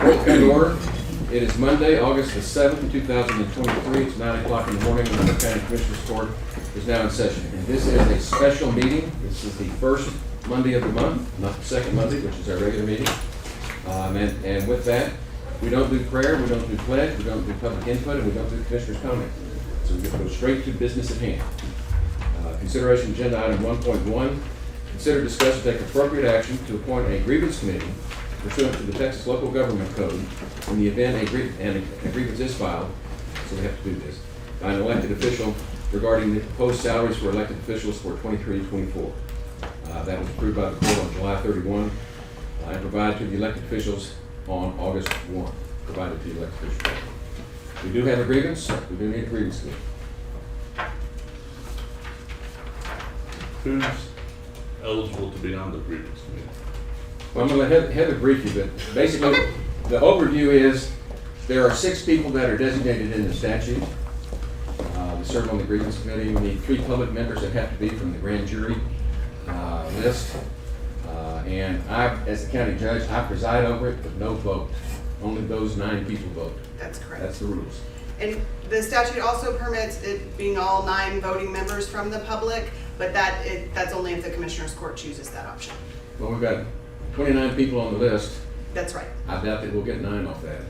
Court come to order. It is Monday, August the 7th, 2023. It's 9 o'clock in the morning, and the County Commissioners Court is now in session. And this is a special meeting. This is the first Monday of the month, not the second Monday, which is our regular meeting. And with that, we don't do prayer, we don't do pledge, we don't do public input, and we don't do commissioners' comment. So we just go straight to business at hand. Consideration agenda item 1.1. Consider, discuss, and take appropriate action to appoint a grievance committee pursuant to the Texas Local Government Code in the event a grievance is filed, so we have to do this, by an elected official regarding the proposed salaries for elected officials for 23-24. That was approved by the court on July 31 and provided to the elected officials on August 1. Provided to the elected officials. We do have a grievance. We do need a grievance committee. Who's eligible to be on the grievance committee? Well, I'm going to let Heather brief you, but basically the overview is there are 6 people that are designated in the statute to serve on the grievance committee. We need 3 public members that have to be from the grand jury list. And I, as the county judge, I preside over it, but no vote. Only those 9 people vote. That's correct. That's the rules. And the statute also permits it being all 9 voting members from the public, but that's only if the Commissioners Court chooses that option. Well, we've got 29 people on the list. That's right. I doubt that we'll get 9 off that.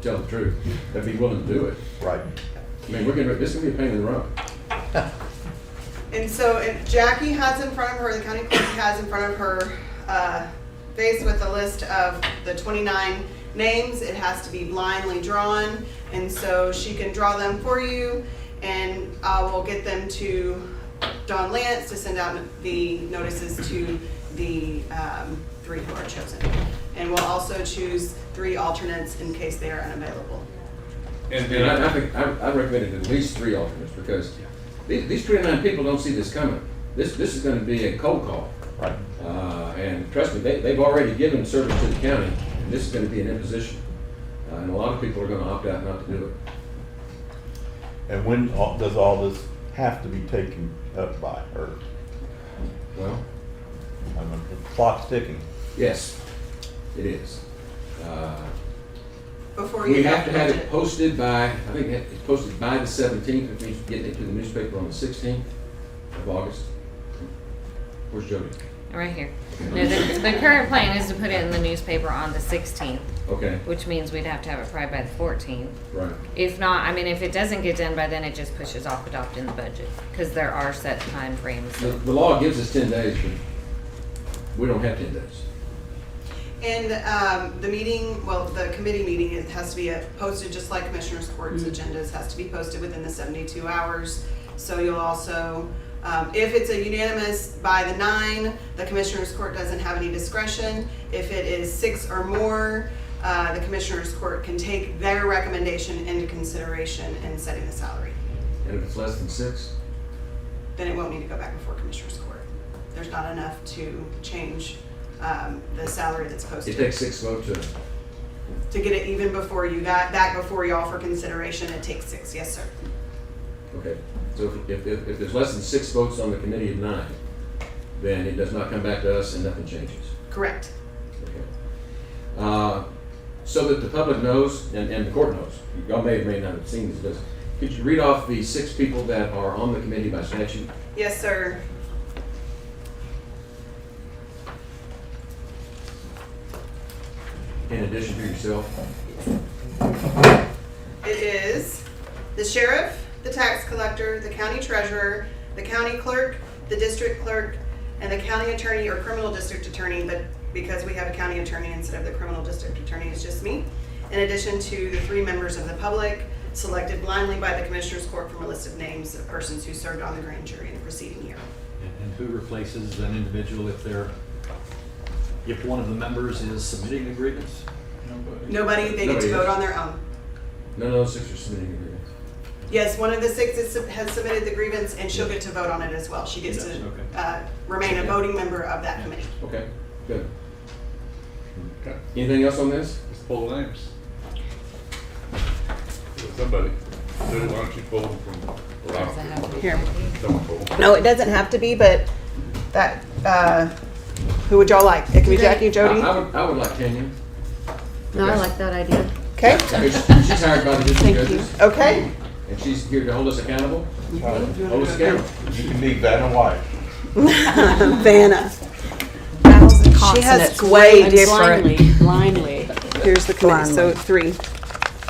Tell the truth. They'd be willing to do it. Right. I mean, this is going to be a pain in the rump. And so if Jackie has in front of her, the county clerk has in front of her, faced with a list of the 29 names. It has to be blindly drawn, and so she can draw them for you, and we'll get them to Dawn Lance to send out the notices to the 3 who are chosen. And we'll also choose 3 alternates in case they are unavailable. And I think I recommended at least 3 alternates because these 29 people don't see this coming. This is going to be a cold call. Right. And trust me, they've already given service to the county, and this is going to be an imposition. And a lot of people are going to opt out not to do it. And when does all this have to be taken up by her? Well, I mean, the clock's ticking. yes, it is. Before you We have to have budget. it posted by, I think it's posted by the 17th, which means getting it to the newspaper on the 16th of August. Where's Jody? Right here. No, the current plan is to put it in the newspaper on the 16th, Okay, which means we'd have to have it probably by the 14th. right. If not, I mean, if it doesn't get done by then, it just pushes off adopting the budget, because there are set time frames. The law gives us 10 days, but we don't have 10 days. And the meeting, well, the committee meeting, it has to be posted just like Commissioners Court's agendas, has to be posted within the 72 hours. So you'll also, if it's a unanimous by the 9, the Commissioners Court doesn't have any discretion. If it is 6 or more, the Commissioners Court can take their recommendation into consideration in setting the salary. And if it's less than 6? Then it won't need to go back before Commissioners Court. There's not enough to change the salary that's posted. It takes 6 votes To get it even before you got back before y'all for consideration, it takes 6. Yes, sir. Okay, so if there's less than 6 votes on the committee of 9, then it does not come back to us and nothing changes. Correct. Okay. So that the public knows, and the court knows, y'all may or may not have seen this list. Could you read off the 6 people that are on the committee by statute? Yes, sir. In addition to yourself? It is the sheriff, the tax collector, the county treasurer, the county clerk, the district clerk, and the county attorney or criminal district attorney, but because we have a county attorney instead of the criminal district attorney, it's just me. In addition to the 3 members of the public selected blindly by the Commissioners Court from a list of names of persons who served on the grand jury in the preceding year. And who replaces an individual if one of the members is submitting a grievance? Nobody, they get Nobody to vote is. on their own. None of those 6 are submitting agreements. Yes, one of the 6 has submitted the grievance, and she'll get to vote on it as well. She gets Yes, to okay. remain a voting member of that committee. Okay, good. Okay, Anything else on this? let's pull the names. Somebody, why don't you pull them from Does it have to be Here. Don't pull them. No, it doesn't have to be, but that, who would y'all like? It can be Jackie, Jody? I would like Tanya. No, I like that idea. Okay, She's hired by the district Thank you. judges, okay. and she's here to hold us accountable. Mm-hmm. Hold us accountable. You can be Vanna White. Vanna. Vowels and She has consonants. way And different. Blindly. Here's the committee, so 3.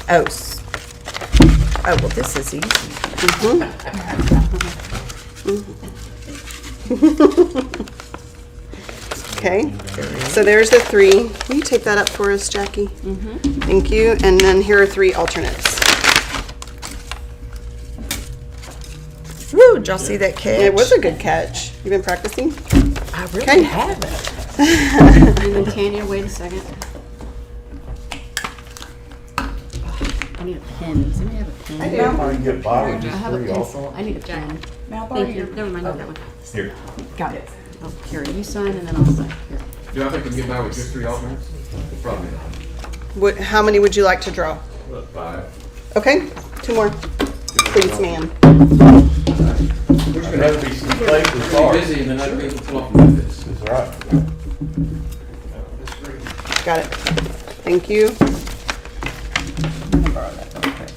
Oh, oh, well, this is easy. Okay, so there's the 3. Will you take that up for us, Jackie? Thank you, and then here are 3 alternates. Woo, did y'all see that catch? It was a good catch. You been practicing? I Okay. really haven't. And then Tanya, wait a second. I need a pen. Does anybody have a pen? I can get by with I just have a 3 pencil. also. I need a pen. Now, borrow Thank you. your- Never mind, I've got one. Here. Got it. Oh, here, you sign and then I'll sign. Here. Do I think we can get by with just 3 alternates? Probably not. How many would you like to draw? 5. Okay, 2 more. Please, ma'am. There's gonna have to be some places We're hard. busy and then I'd be able to pull off Memphis. That's right. Got it. Thank you. Let me borrow that real quick.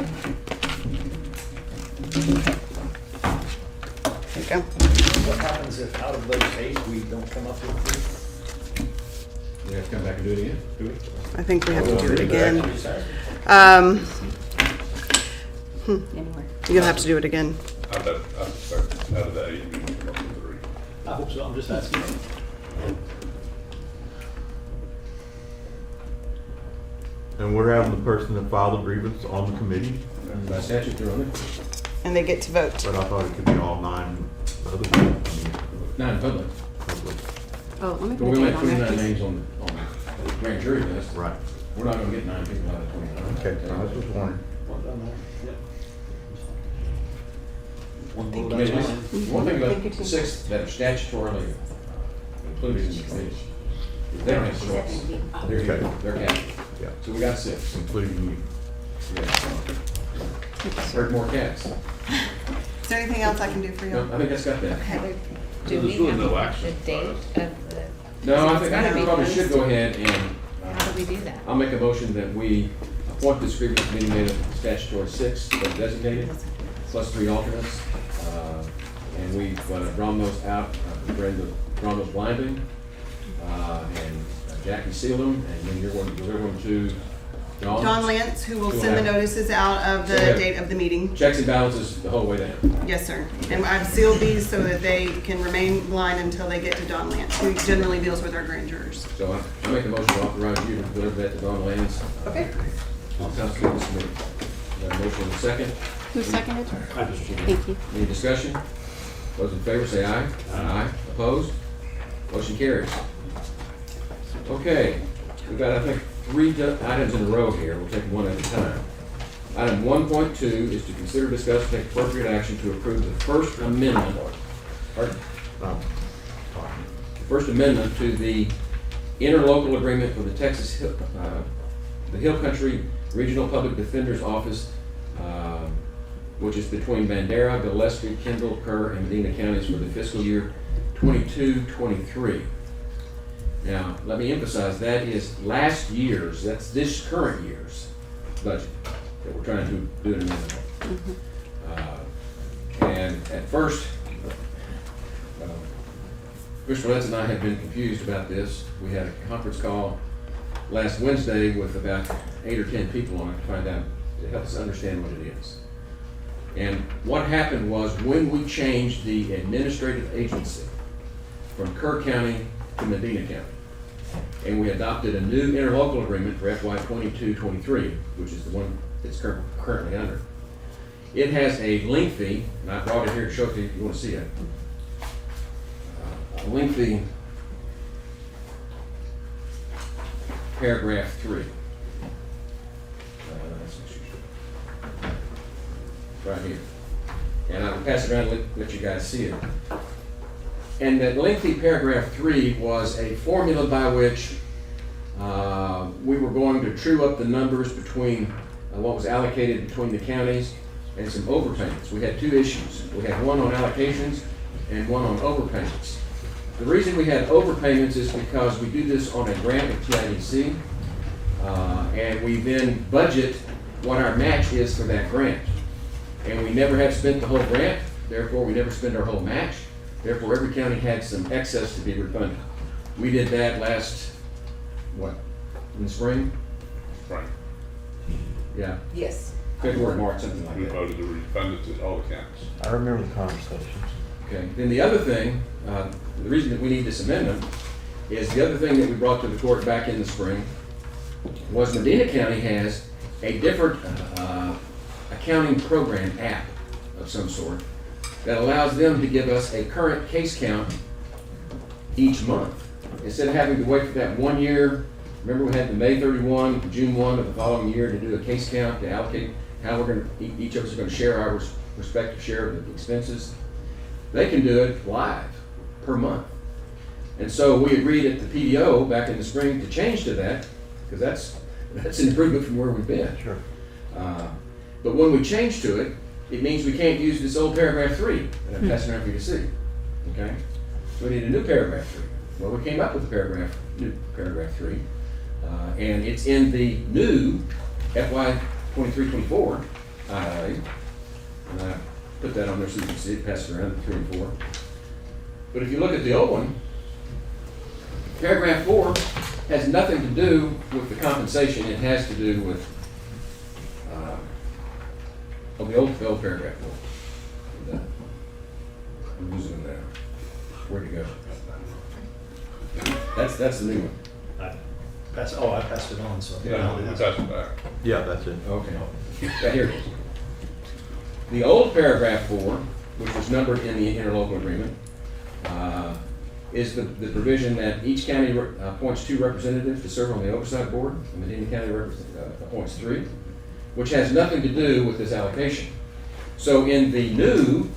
There you go. What happens if out of those 8, we don't come up with 3? We have to come back and do it again, do we? I think we have to do it Well, again. Actually, Anywhere. You'll have to do it again. I bet, I start out of that 8, we can come up with 3. I hope so, I'm just asking. And we're having the person that filed the grievance on the committee, By statute, they're on it. And they get to vote. but I thought it could be all 9 other people. Not in public. Oh, let me But put we a only date have on 29 there. names on the grand jury list. Right. We're not gonna get 9 people out of 29. Okay, I was just wondering. Well done there. Yep. One I vote mean, at a it's- time. one thing Thank about you, the Tim. 6 that are statutorily included in the committee, is they don't have choice. They're here, Okay. they're captive. Yeah, So we got 6. including you. Heard more cats. Is there anything else I can do for No, you? I think that's got that. Do There's we really have no the action. date of the? No, I It's think gotta we be probably should go ahead and, How do we do that? I'll make a motion that we appoint this grievance committee made of statutory 6 that are designated, plus 3 alternates. And we've drawn those out, drawn those blindly. And Jackie sealed them, and then you're going to Dawn. Don Lance, who will Who send the will have- notices out of the So we have- date of the meeting. Checks and balances the whole way down. Yes, sir. And I've sealed these so that they can remain blind until they get to Don Lance, who generally deals with our grand jurors. So I make a motion to authorize you to deliver that to Don Lance. Okay. Sounds good, Mr. Mayor. Got a motion and a second. Who seconded? I just- Thank you. Any discussion? Those in favor say aye. Aye. Opposed? Motion carries. Okay, we've got, I think, 3 items in a row here. We'll take them one at a time. Item 1.2 is to consider, discuss, and take appropriate action to approve the First Amendment, pardon? First Amendment to the interlocal agreement for the the Hill Country Regional Public Defender's Office, which is between Bandera, Gillespie, Kendall, Kerr, and Medina counties for the fiscal year 22-23. Now, let me emphasize, that is last year's, that's this current year's budget that we're trying to do an amendment on. And at first, Mr. Letts and I had been confused about this. We had a conference call last Wednesday with about 8 or 10 people on it to find out, to help us understand what it is. And what happened was, when we changed the administrative agency from Kerr County to Medina County, and we adopted a new interlocal agreement for FY 22-23, which is the one it's currently under. It has a lengthy, and I brought it here to show it to you if you want to see it, a lengthy paragraph 3. Right here. And I will pass it around and let you guys see it. And that lengthy paragraph 3 was a formula by which we were going to true up the numbers between what was allocated between the counties and some overpayments. We had 2 issues. We had one on allocations and one on overpayments. The reason we had overpayments is because we do this on a grant of TIDC, And we then budget what our match is for that grant. And we never have spent the whole grant, therefore we never spend our whole match. Therefore, every county had some excess to be refunded. We did that last, in the spring? Right. Yeah, Yes. February, March, something like We that. voted to refund it to all the counties. I remember the conversations. Okay, then the other thing, the reason that we need this amendment is the other thing that we brought to the court back in the spring was Medina County has a different accounting program app of some sort that allows them to give us a current case count each month. Instead of having to wait for that 1 year, remember we had the May 31, June 1 of the following year to do a case count, to allocate how we're gonna, each of us are gonna share our respective share of the expenses. They can do it live per month. And so we agreed at the PDO back in the spring to change to that, because that's an improvement from where we've been. Sure. But when we change to it, it means we can't use this old paragraph 3 that I'm passing around for you to see. Okay? So we need a new paragraph 3. Well, we came up with the new paragraph 3, and it's in the new FY 23-24 IRA. And I put that on there so you can see it, pass it around, 3 and 4. But if you look at the old one, paragraph 4 has nothing to do with the compensation. It has to do with the old paragraph 4. I'm losing it now. Where'd it go? That's the new one. I passed it on, so. Yeah, we passed it back. Yeah, that's it. Okay. Yeah, here it is. The old paragraph 4, which was numbered in the interlocal agreement, is the provision that each county appoints 2 representatives to serve on the oversight board. The Medina County appoints 3, which has nothing to do with this allocation. So in the new,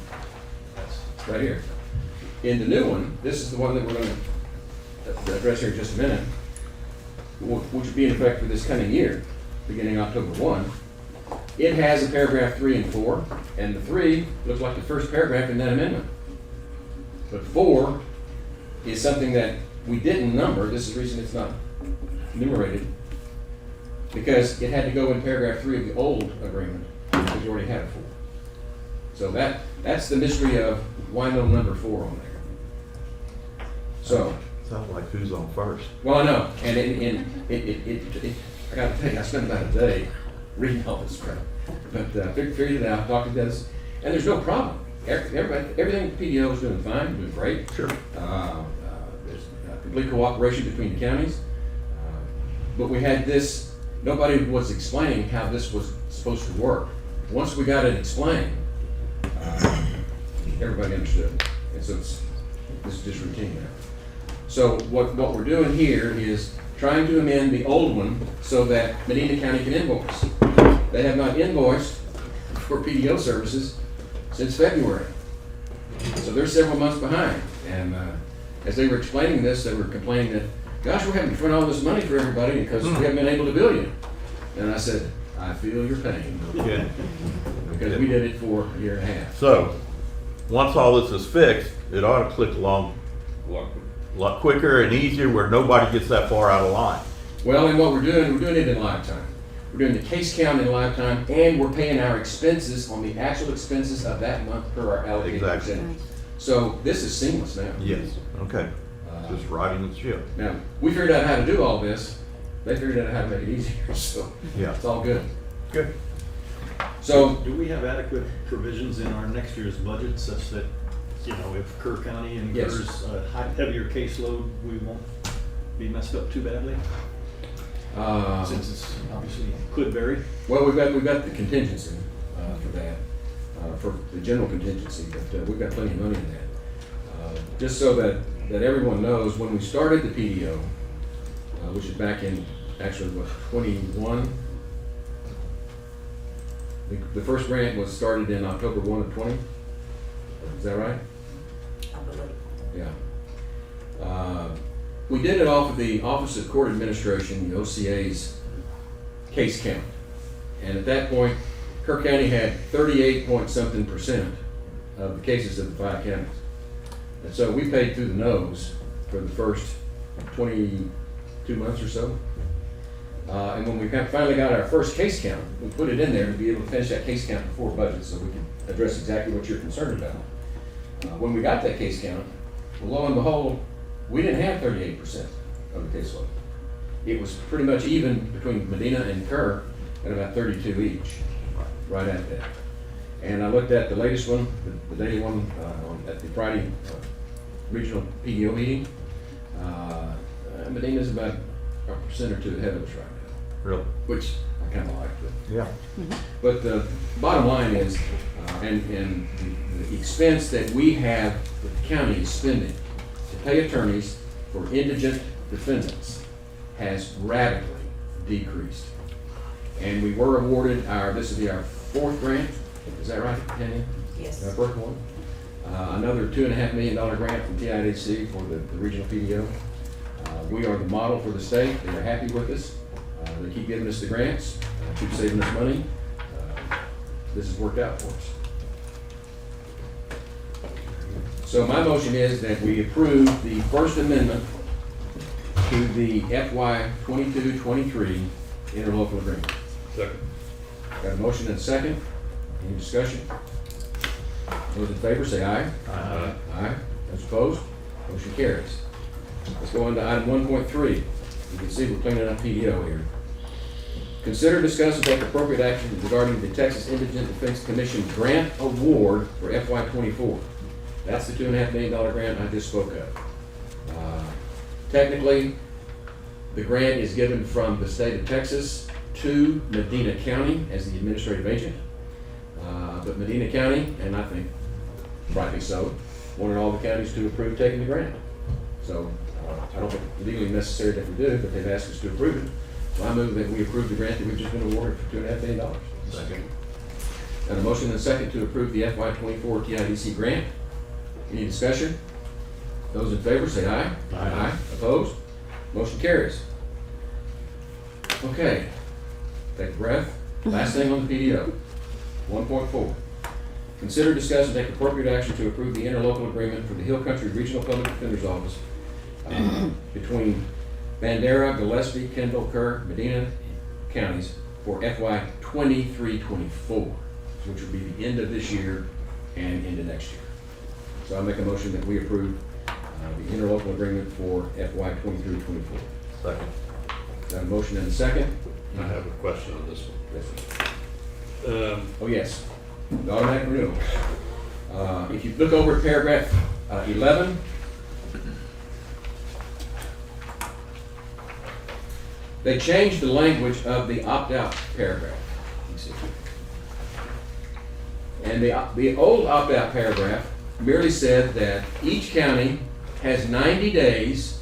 right here, in the new one, this is the one that we're going to address here in just a minute, which will be in effect for this coming year, beginning October 1. It has a paragraph 3 and 4, and the 3 looks like the first paragraph in that amendment. But 4 is something that we didn't number. This is the reason it's not enumerated, because it had to go in paragraph 3 of the old agreement, because you already had a 4. So that's the mystery of why no number 4 on there. So, Sounds like who's on first. well, I know, and I got to tell you, I spent about a day reading all this crap, but figured it out, talked to Dennis, and there's no problem. Everything the PDO is doing fine, doing great. Sure. There's complete cooperation between the counties, but we had this. Nobody was explaining how this was supposed to work. Once we got it explained, everybody understood, and so this is just routine now. So what we're doing here is trying to amend the old one so that Medina County can invoice. They have not invoiced for PDO services since February. So they're several months behind. And as they were explaining this, they were complaining that, gosh, we're having to front all this money for everybody because we haven't been able to bill you. And I said, I feel your pain. Yeah. Because we did it for a year and a half. So, once all this is fixed, it ought to click along a lot quicker and easier where nobody gets that far out of line. Well, and what we're doing it in live time. We're doing the case count in live time, and we're paying our expenses on the actual expenses of that month per our allocated Exactly. percentage. So this is seamless now. Yes, okay. Just riding the ship. Now, we figured out how to do all this. They figured out how to make it easier, so Yeah. it's all good. Good. So, Do we have adequate provisions in our next year's budget such that, if Kerr County incurs Yes. a heavier caseload, we won't be messed up too badly? Since it's obviously could vary. well, we've got the contingency for that, for the general contingency, but we've got plenty of money in that. Just so that everyone knows, when we started the PDO, which is back in, actually, 21? The first grant was started in October 1 of 20. Is that right? I believe. Yeah. We did it off of the Office of Court Administration, the OCA's case count. And at that point, Kerr County had 38-point-something% of the cases of the 5 counties. And so we paid through the nose for the first 22 months or so. And when we finally got our first case count, we put it in there to be able to finish that case count before budget so we can address exactly what you're concerned about. When we got that case count, well, lo and behold, we didn't have 38% of the caseload. It was pretty much even between Medina and Kerr at about 32 each, right at that. And I looked at the latest one, the daily one at the Friday regional PDO meeting. Medina's about a percent or two ahead of us right now, Really? which I kind of like. Yeah. But the bottom line is, and the expense that we have, that the county is spending to pay attorneys for indigent defendants has radically decreased. And we were awarded this will be our 4th grant, is that right, Tanya? Yes. Our first one. Another $2.5 million grant from TIDC for the regional PDO. We are the model for the state. They are happy with us. They keep giving us the grants, keep saving us money. This has worked out for us. So my motion is that we approve the First Amendment to the FY 22-23 interlocal agreement. Second. Got a motion and a second. Any discussion? Those in favor say aye. Aye. Aye. Those opposed? Motion carries. Let's go on to item 1.3. You can see we're cleaning up PDO here. Consider, discuss, and take appropriate action regarding the Texas Indigent Defense Commission grant award for FY 24. That's the $2.5 million grant I just spoke of. Technically, the grant is given from the state of Texas to Medina County as the administrative agent. But Medina County, and I think rightly so, wanted all the counties to approve taking the grant. So I don't think legally necessary that we do, but they've asked us to approve it. So I move that we approve the grant that we've just been awarded for $2.5 million. Second. Got a motion and a second to approve the FY 24 TIDC grant. Any discussion? Those in favor say aye. Aye. Opposed? Motion carries. Okay, take a breath. Last thing on the PDO, 1.4. Consider, discuss, and take appropriate action to approve the interlocal agreement for the Hill Country Regional Public Defender's Office between Bandera, Gillespie, Kendall, Kerr, Medina counties for FY 23-24, which will be the end of this year and into next year. So I make a motion that we approve the interlocal agreement for FY 23-24. Second. Got a motion and a second? I have a question on this one. Yes, sir. Oh, yes, the automatic renewal. If you look over at paragraph 11, they changed the language of the opt-out paragraph. You see. And the old opt-out paragraph merely said that each county has 90 days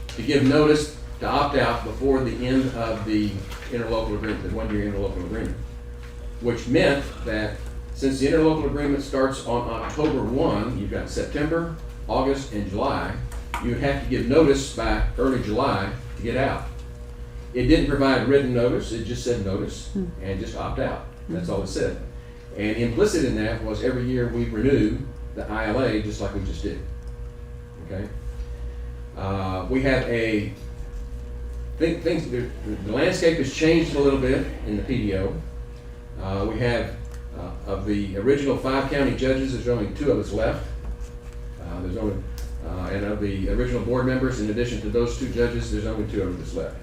to give notice to opt out before the end of the interlocal agreement, the 1-year interlocal agreement. Which meant that since the interlocal agreement starts on October 1, you've got September, August, and July, you would have to give notice by early July to get out. It didn't provide written notice, it just said notice and just opt out. That's all it said. And implicit in that was every year we renew the ILA just like we just did. Okay? We have the landscape has changed a little bit in the PDO. We have, of the original 5 county judges, there's only 2 of us left. And of the original board members, in addition to those 2 judges, there's only 2 of us left.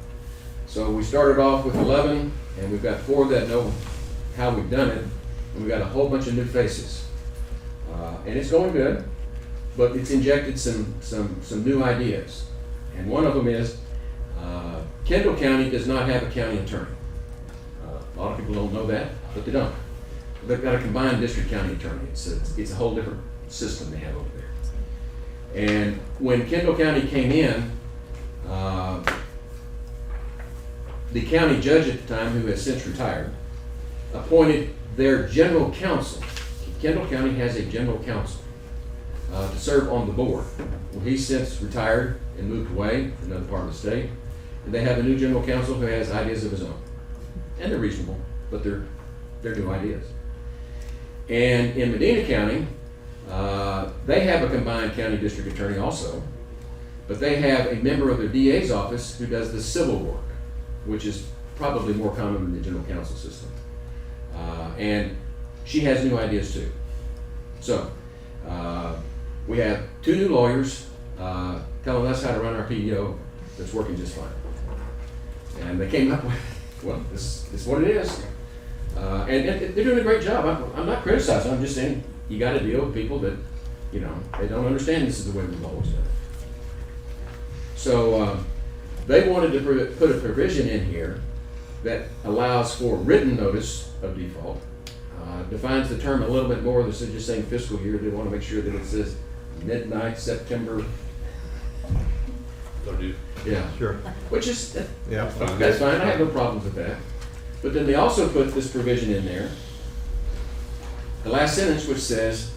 So we started off with 11, and we've got 4 that know how we've done it, and we've got a whole bunch of new faces. And it's going good, but it's injected some new ideas. And one of them is, Kendall County does not have a county attorney. A lot of people don't know that, but they don't. They've got a combined district county attorney. It's a whole different system they have over there. And when Kendall County came in, the county judge at the time, who has since retired, appointed their general counsel. Kendall County has a general counsel to serve on the board. Well, he's since retired and moved away to another part of the state. And they have a new general counsel who has ideas of his own. And they're reasonable, but they're new ideas. And in Medina County, they have a combined county district attorney also, but they have a member of their DA's office who does the civil work, which is probably more common in the general counsel system. And she has new ideas too. So, we have 2 new lawyers telling us how to run our PEO that's working just fine. And they came up with, well, this is what it is. And they're doing a great job. I'm not criticizing, I'm just saying you got to deal with people that, you know, they don't understand this is the way we've always done it. So they wanted to put a provision in here that allows for written notice of default, defines the term a little bit more. This is just saying fiscal year. They want to make sure that it says midnight September. 30th. Yeah, Sure. which is, Yeah. that's fine. I have no problems with that. But then they also put this provision in there, the last sentence, which says,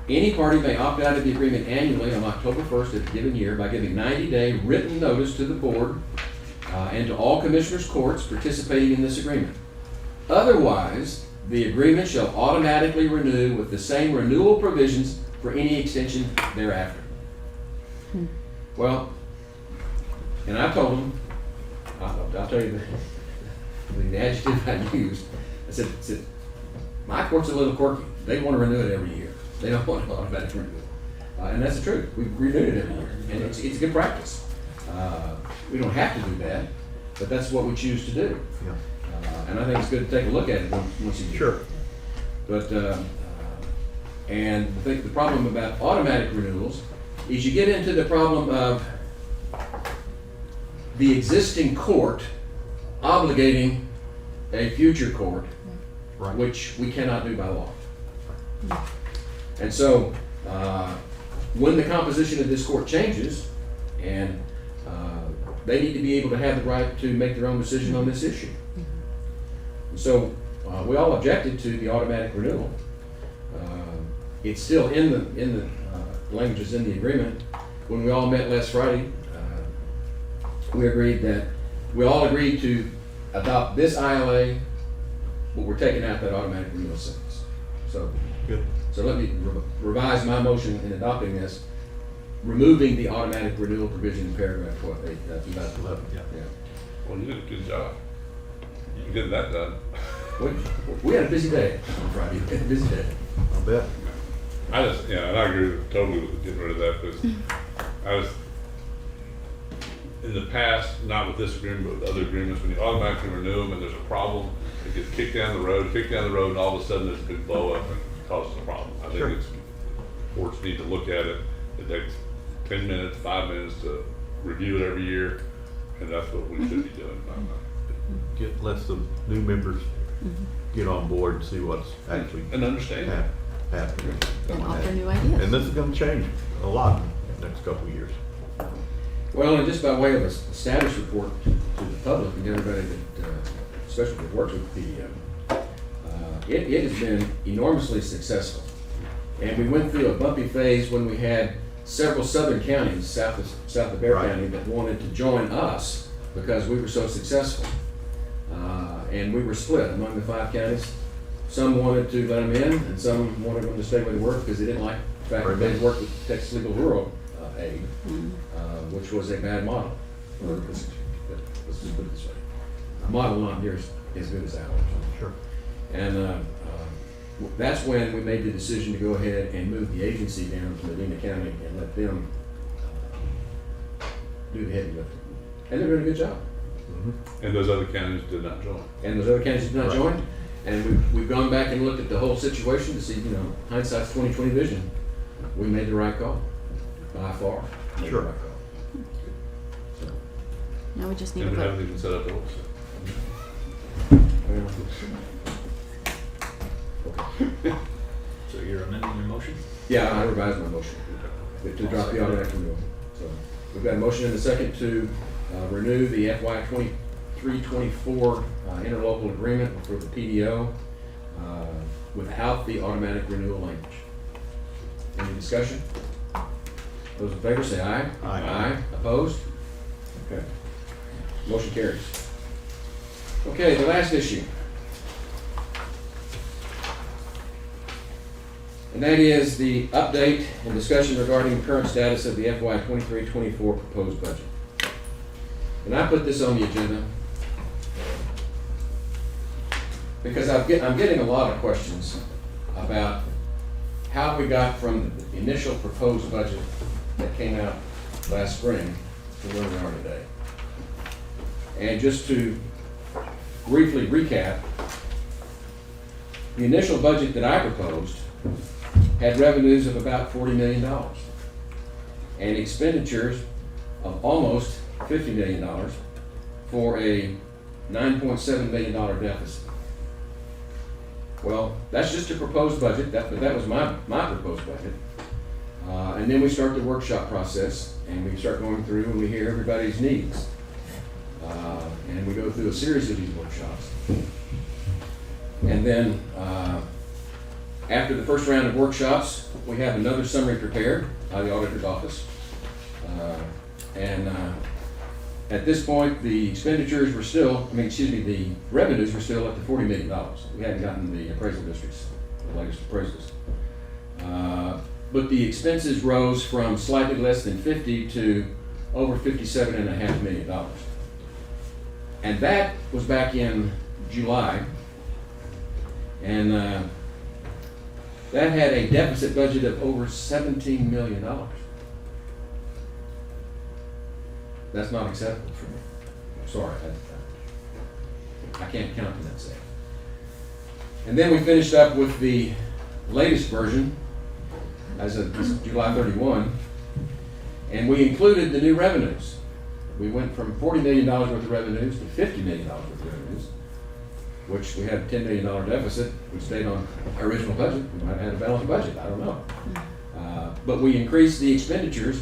any party may opt out of the agreement annually on October 1st of the given year by giving 90-day written notice to the board and to all commissioners' courts participating in this agreement. Otherwise, the agreement shall automatically renew with the same renewal provisions for any extension thereafter. Well, and I told them, I'll tell you the adjective I used. I said, my court's a little quirky. They want to renew it every year. They don't want an automatic renewal. And that's the truth. We've renewed it every year. And it's a good practice. We don't have to do that, but that's what we choose to do. Yeah. And I think it's good to take a look at it once a year. Sure. But, and I think the problem about automatic renewals is you get into the problem of the existing court obligating a future court, Right. which we cannot do by law. And so, when the composition of this court changes, and they need to be able to have the right to make their own decision on this issue. And so, we all objected to the automatic renewal. It's still in the languages in the agreement. When we all met last Friday, we all agreed to adopt this ILA, but we're taking out that automatic renewal sentence. So, Good. so let me revise my motion in adopting this, removing the automatic renewal provision in paragraph 12, 2011. Yeah. Yeah. Well, you did a good job. You getting that done. We had a busy day on Friday. We had a busy day. I bet. I just, and I agree totally with getting rid of that, because I was, in the past, not with this agreement, but with other agreements, when you automatically renew them and there's a problem, it gets kicked down the road, and all of a sudden there's a big blow up and causes a problem. I Sure. think courts need to look at it. It takes 10 minutes, 5 minutes to review it every year, and that's what we should be doing. Let the new members get on board and see what's actually And understand it. happening. And offer new ideas. And this is gonna change a lot in the next couple of years. Well, and just by way of a status report to the public and everybody that, especially that works with PEO, it has been enormously successful. And we went through a bumpy phase when we had several southern counties, south of Bear Right. County, that wanted to join us because we were so successful. And we were split among the 5 counties. Some wanted to let them in, and some wanted them to stay where they worked because they didn't like the fact that they had worked with Texas Legal Rural Aid, which was a bad model. Let's just put it this way. A model not near as good as ours. Sure. And that's when we made the decision to go ahead and move the agency down to Medina County and let them do the heavy lifting. And they're doing a good job. And those other counties did not join. And those other counties did not Right. join. And we've gone back and looked at the whole situation to see, hindsight's 20/20 vision. We made the right call, by far. Made the Sure. right call. So, Now we just need And to we haven't vote. even set up the website. So you're amending your motion? Yeah, I revised my motion to drop the automatic renewal. So we've got a motion and a second to renew the FY 23-24 interlocal agreement for the PDO without the automatic renewal language. Any discussion? Those in favor say aye. Aye. Opposed? Okay. Motion carries. Okay, the last issue. And that is the update and discussion regarding the current status of the FY 23-24 proposed budget. And I put this on the agenda because I'm getting a lot of questions about how we got from the initial proposed budget that came out last spring to where we are today. And just to briefly recap, the initial budget that I proposed had revenues of about $40 million and expenditures of almost $50 million for a $9.7 million deficit. Well, that's just a proposed budget, but that was my proposed budget. And then we start the workshop process, and we start going through and we hear everybody's needs. And we go through a series of these workshops. And then after the first round of workshops, we have another summary prepared by the auditor's office. At this point, the expenditures were still, the revenues were still up to $40 million. We hadn't gotten the appraisal districts, the latest appraisals. But the expenses rose from slightly less than 50 to over $57.5 million. And that was back in July. And that had a deficit budget of over $17 million. That's not acceptable for me. I'm sorry, I can't countenance that. And then we finished up with the latest version as of July 31, and we included the new revenues. We went from $40 million worth of revenues to $50 million worth of revenues, which we had a $10 million deficit. We stayed on our original budget. We might have had a balanced budget, I don't know. But we increased the expenditures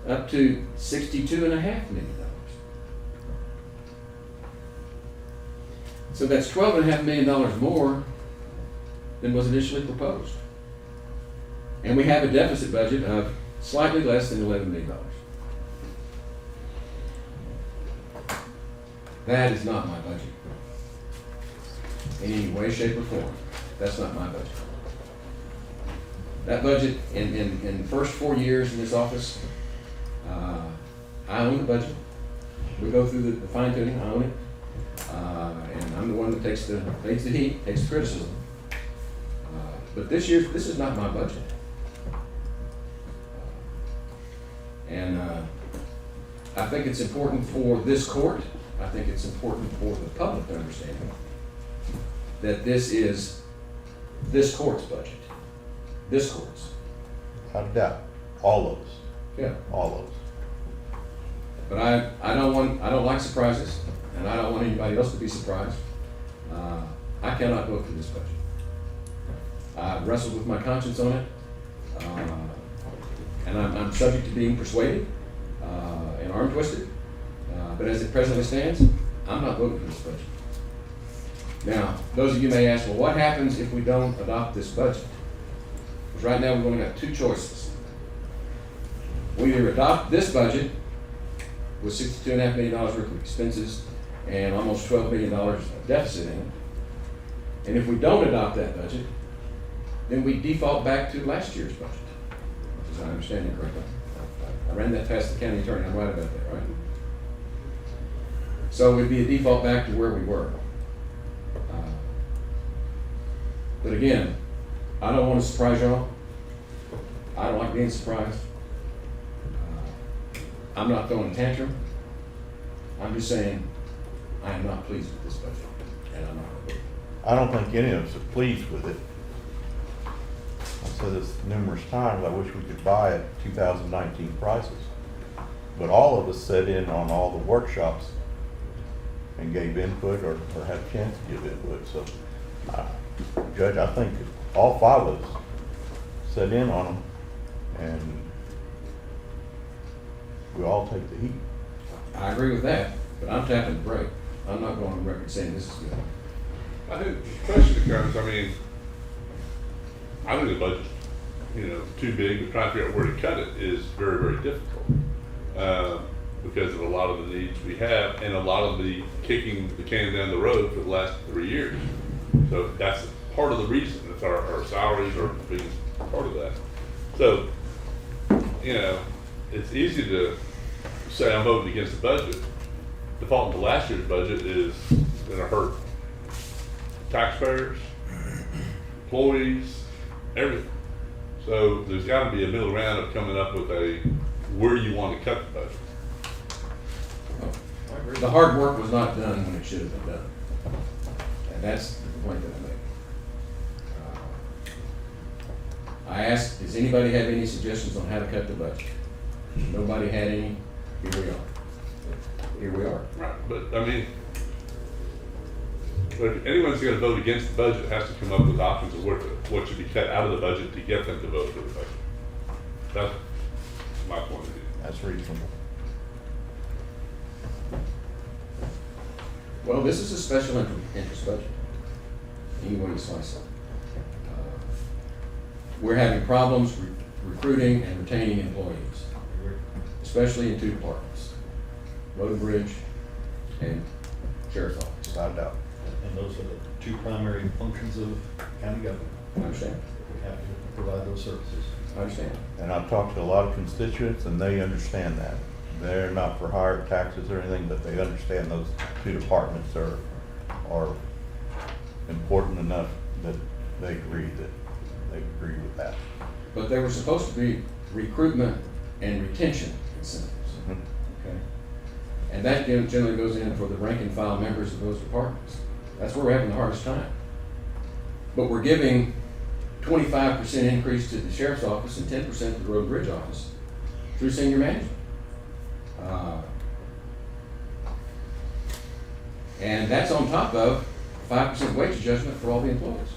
up to $62.5 million. So that's $12.5 million more than was initially proposed. And we have a deficit budget of slightly less than $11 million. That is not my budget. In any way, shape, or form. That's not my budget. That budget, in the first 4 years in this office, I own the budget. We go through the fine tuning, I own it. And I'm the one that takes the heat, takes the criticism. But this is not my budget. And I think it's important for this court, I think it's important for the public to understand that this is this court's budget. This court's. Without a doubt, all of us, Yeah. all of us. But I don't like surprises, and I don't want anybody else to be surprised. I cannot vote for this budget. I've wrestled with my conscience on it, and I'm subject to being persuaded and arm twisted. But as it presently stands, I'm not voting for this budget. Now, those of you may ask, well, what happens if we don't adopt this budget? Because right now we've only got two choices. We either adopt this budget with $62.5 million worth of expenses and almost $12 million of deficit in it. And if we don't adopt that budget, then we default back to last year's budget, as I understand it correctly. I ran that past the county attorney, I'm right about that, right? So it would be a default back to where we were. But again, I don't want to surprise y'all. I don't like being surprised. I'm not throwing a tantrum. I'm just saying I am not pleased with this budget, and I'm not going to vote. I don't think any of us are pleased with it. I've said this numerous times, I wish we could buy at 2019 prices. But all of us sat in on all the workshops and gave input or had a chance to give input. So, Judge, I think all five of us sat in on them and we all take the heat. I agree with that, but I'm tapping the brake. I'm not going on record saying this is good. I think the question becomes, I think the budget, too big, but trying to figure out where to cut it is very, very difficult. Because of a lot of the needs we have and a lot of the kicking the can down the road for the last 3 years. So that's part of the reason. It's our salaries are being part of that. So, you know, it's easy to say I'm voting against the budget. Defaulting to last year's budget is gonna hurt taxpayers, employees, everything. So there's gotta be a middle ground of coming up with where you want to cut the budget. The hard work was not done when it should have been done. And that's the point that I make. I asked, does anybody have any suggestions on how to cut the budget? Nobody had any. Here we are. Here we are. Right. But I mean, if anyone's gonna vote against the budget, it has to come up with options of what should be cut out of the budget to get them to vote for the budget. That's my point of view. That's reasonable. Well, this is a special interest budget. Any way you slice it. We're having problems recruiting and retaining employees, especially in two departments, Road and Bridge and Sheriff's Office. Without a doubt. And those are the two primary functions of county government. I understand. We have to provide those services. I understand. And I've talked to a lot of constituents and they understand that. They're not for higher taxes or anything, but they understand those two departments are important enough that they agree with that. But there were supposed to be recruitment and retention incentives. Mhm. Okay. And that generally goes in for the rank and file members of those departments. That's where we're having the hardest time. But we're giving 25% increase to the sheriff's office and 10% to the road and bridge office through senior management. And that's on top of 5% wage adjustment for all the employees.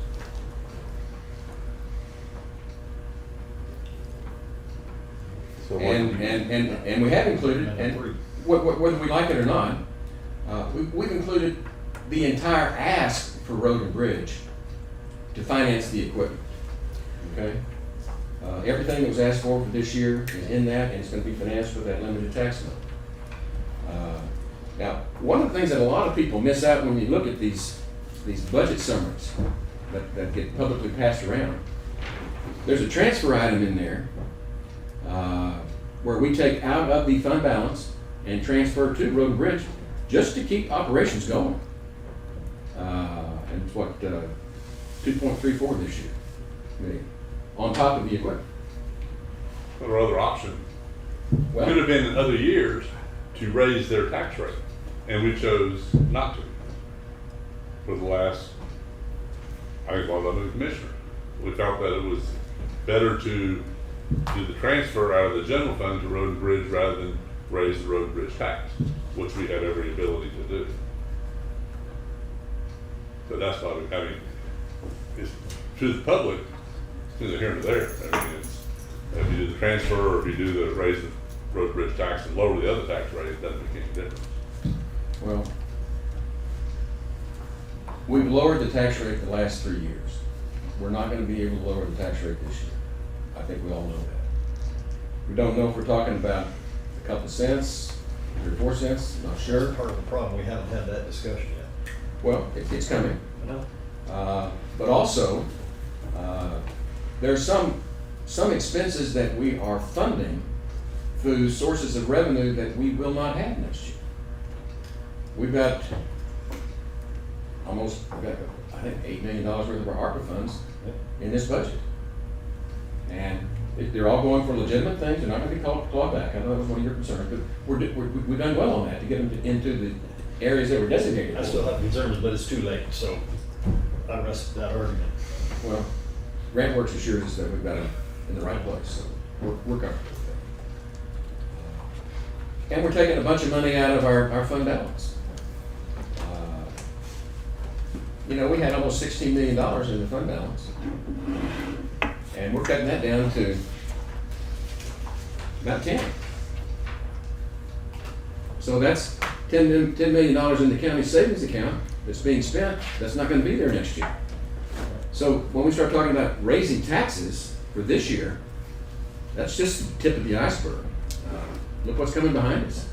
So what And we have included, and whether we like it or not, we've included the entire ask for road and bridge to finance the equipment. Okay? Everything that was asked for this year is in that, and it's going to be financed with that limited tax note. Now, one of the things that a lot of people miss out when you look at these budget summaries that get publicly passed around, there's a transfer item in there where we take out of the fund balance and transfer to road and bridge just to keep operations going. And it's what, 2.34 this year, on top of the equipment. Or other option Well, could have been in other years to raise their tax rate, and we chose not to. For the last, I think, while under the commissioner, we felt that it was better to do the transfer out of the general fund to road and bridge rather than raise the road and bridge tax, which we had every ability to do. But that's not, I mean, it's to the public, it's neither here nor there. I mean, it's, if you do the transfer or if you do the raise the road and bridge tax and lower the other tax rate, it doesn't make any difference. well, we've lowered the tax rate the last 3 years. We're not going to be able to lower the tax rate this year. I think we all know that. We don't know if we're talking about a couple cents, 3 or 4 cents, not sure. That's part of the problem. We haven't had that discussion yet. Well, it's coming. I know. But also, there's some expenses that we are funding through sources of revenue that we will not have next year. We've got I think, $8 million worth of our ARPA funds in this budget. And they're all going for legitimate things. They're not going to be clawed back. I know that was one of your concerns, but we've done well on that to get them into the areas that were designated. I still have concerns, but it's too late, so I rest that argument. Well, Grant Works assures us that we've got them in the right place, so we're comfortable with that. And we're taking a bunch of money out of our fund balance. We had almost $16 million in the fund balance. And we're cutting that down to about 10. So that's $10 million in the county savings account that's being spent, that's not going to be there next year. So when we start talking about raising taxes for this year, that's just the tip of the iceberg. Look what's coming behind us.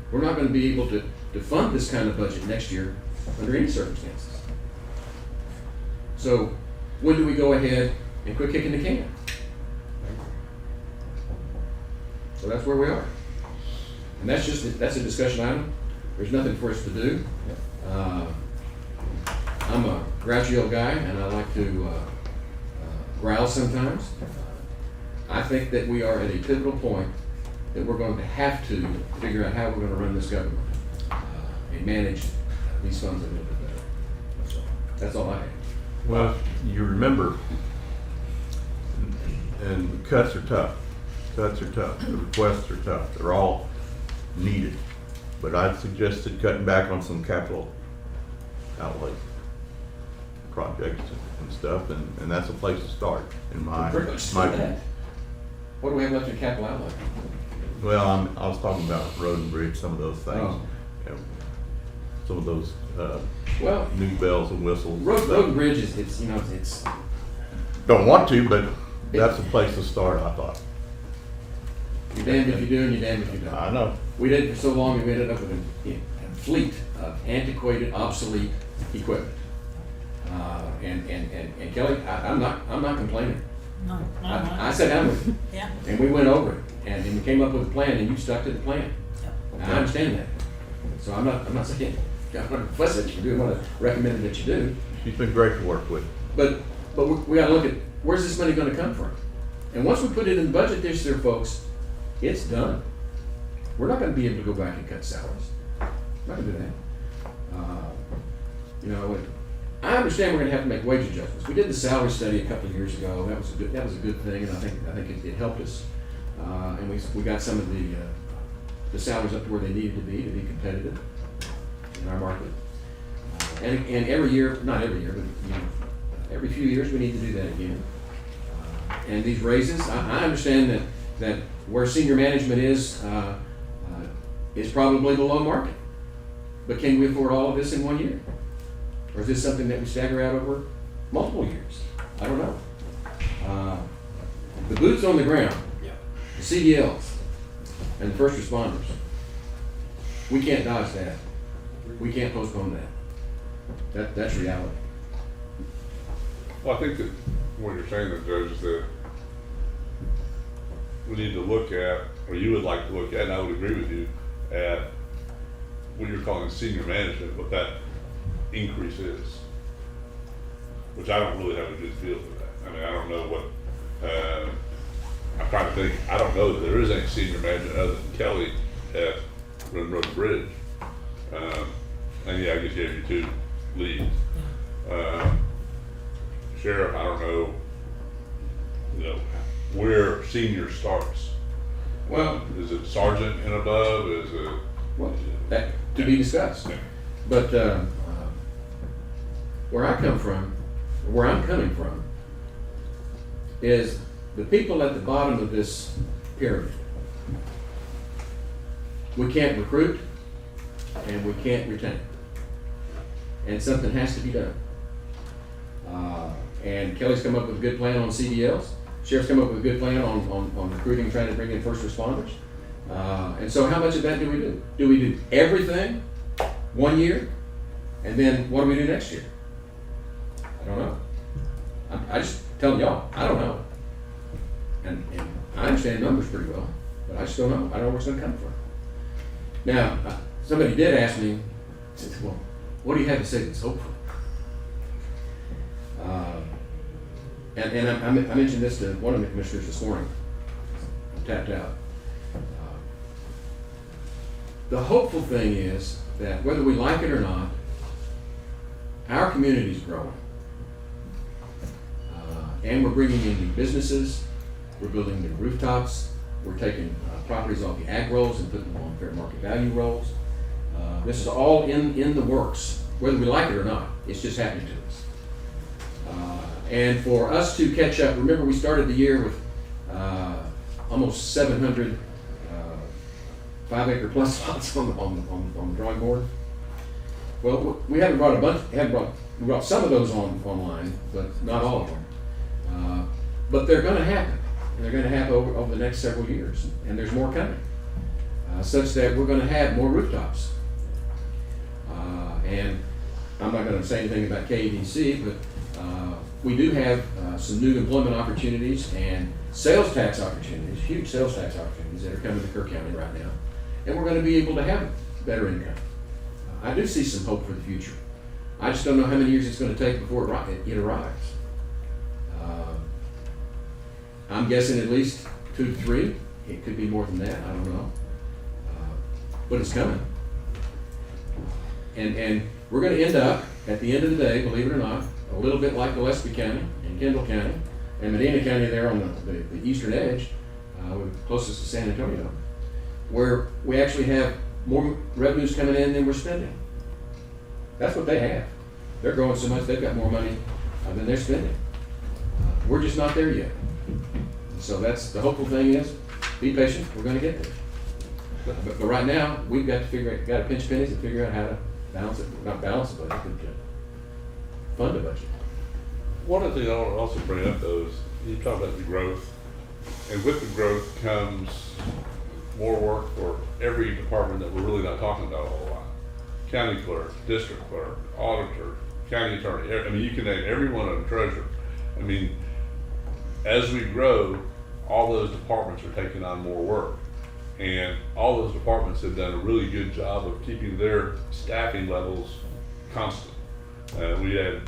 We're not going to be able to fund this kind of budget next year under any circumstances. So when do we go ahead and quit kicking the can. So that's where we are. And that's a discussion item. There's nothing for us to do. I'm a grouchy old guy, and I like to growl sometimes. I think that we are at a pivotal point that we're going to have to figure out how we're going to run this government and manage these funds a little bit better. That's all I have. Well, you remember, and the cuts are tough. Cuts are tough. The requests are tough. They're all needed. But I've suggested cutting back on some capital outlay projects and stuff, and that's a place to start in my Pretty much my said that. What do we have left in capital outlay? Well, I was talking about road and bridge, some of those things. Oh. You know, some of those Well, new bells and whistles. road and bridge is, it's, Don't want to, but that's a place to start, I thought. you're damned if you do and you're damned if you don't. I know. We did it for so long, we ended up with a fleet of antiquated, obsolete equipment. And Kelly, I'm not complaining. No, I sat down with you, yeah. and we went over it, and we came up with a plan, and you stuck to the plan. And I understand that. So I'm not saying, I want to fuss at you, I want to recommend that you do. She's been great to work with. But we gotta look at, where's this money gonna come from? And once we put it in the budget this year, folks, it's done. We're not gonna be able to go back and cut salaries. Not gonna do that. You know, I understand we're gonna have to make wage adjustments. We did the salary study a couple of years ago. That was a good thing, and I think it helped us. And we got some of the salaries up to where they needed to be competitive in our market. And every year, not every year, but every few years we need to do that again. And these raises, I understand that where senior management is probably below market. But can we afford all of this in 1 year? Or is this something that we stagger out over multiple years? I don't know. The boots on the ground, the CDLs, and the first responders, we can't dodge that. We can't postpone that. That's reality. Well, I think that what you're saying, that Judge, is that we need to look at, or you would like to look at, and I would agree with you, at what you're calling senior management, what that increase is. Which I don't really have a good feel for that. I mean, I don't know what, I'm trying to think, I don't know that there is any senior management other than Kelly at Road and Bridge. And yeah, I guess you have your two leads. Sheriff, I don't know, where senior starts. Well, Is it sergeant and above? Is it? well, that to be discussed. Yeah. But where I'm coming from, is the people at the bottom of this pyramid. We can't recruit, and we can't retain, and something has to be done. And Kelly's come up with a good plan on CDLs. Sheriff's come up with a good plan on recruiting, trying to bring in first responders. And so how much of that do we do? Do we do everything 1 year? And then what do we do next year? I don't know. I just tell y'all, I don't know. And I understand numbers pretty well, but I just don't know. I don't know where it's gonna come from. Now, somebody did ask me, well, what do you have to say that's hopeful? And I mentioned this to one of the commissioners this morning. I'm tapped out. The hopeful thing is that whether we like it or not, our community's growing. And we're bringing in new businesses, we're building new rooftops, we're taking properties off the ag rolls and putting them on fair market value rolls. This is all in the works, whether we like it or not. It's just happening to us. And for us to catch up, remember we started the year with almost 700 5-acre plus lots on the drawing board. Well, we haven't brought a bunch. We brought some of those online, but not all of them. But they're going to happen, and they're going to happen over the next several years, and there's more coming, such that we're going to have more rooftops. And I'm not going to say anything about KEDC, but we do have some new employment opportunities and sales tax opportunities, huge sales tax opportunities that are coming to Kerr County right now. And we're gonna be able to have better income. I do see some hope for the future. I just don't know how many years it's gonna take before it arrives. I'm guessing at least 2 to 3. It could be more than that, I don't know. But it's coming. And we're gonna end up, at the end of the day, believe it or not, a little bit like Gillespie County and Kendall County and Medina County there on the eastern edge, closest to San Antonio, where we actually have more revenues coming in than we're spending. That's what they have. They're growing so much, they've got more money than they're spending. We're just not there yet. So that's, the hopeful thing is, be patient, we're gonna get there. But right now, we've got to pinch pennies and figure out how to balance it, not balance the budget, but fund the budget. One of the things I want to also bring up though is, you talk about the growth, and with the growth comes more work for every department that we're really not talking about a whole lot. County clerk, district clerk, auditor, county attorney, I mean, you can name every one of them, treasurer. I mean, as we grow, all those departments are taking on more work. And all those departments have done a really good job of keeping their staffing levels constant. We had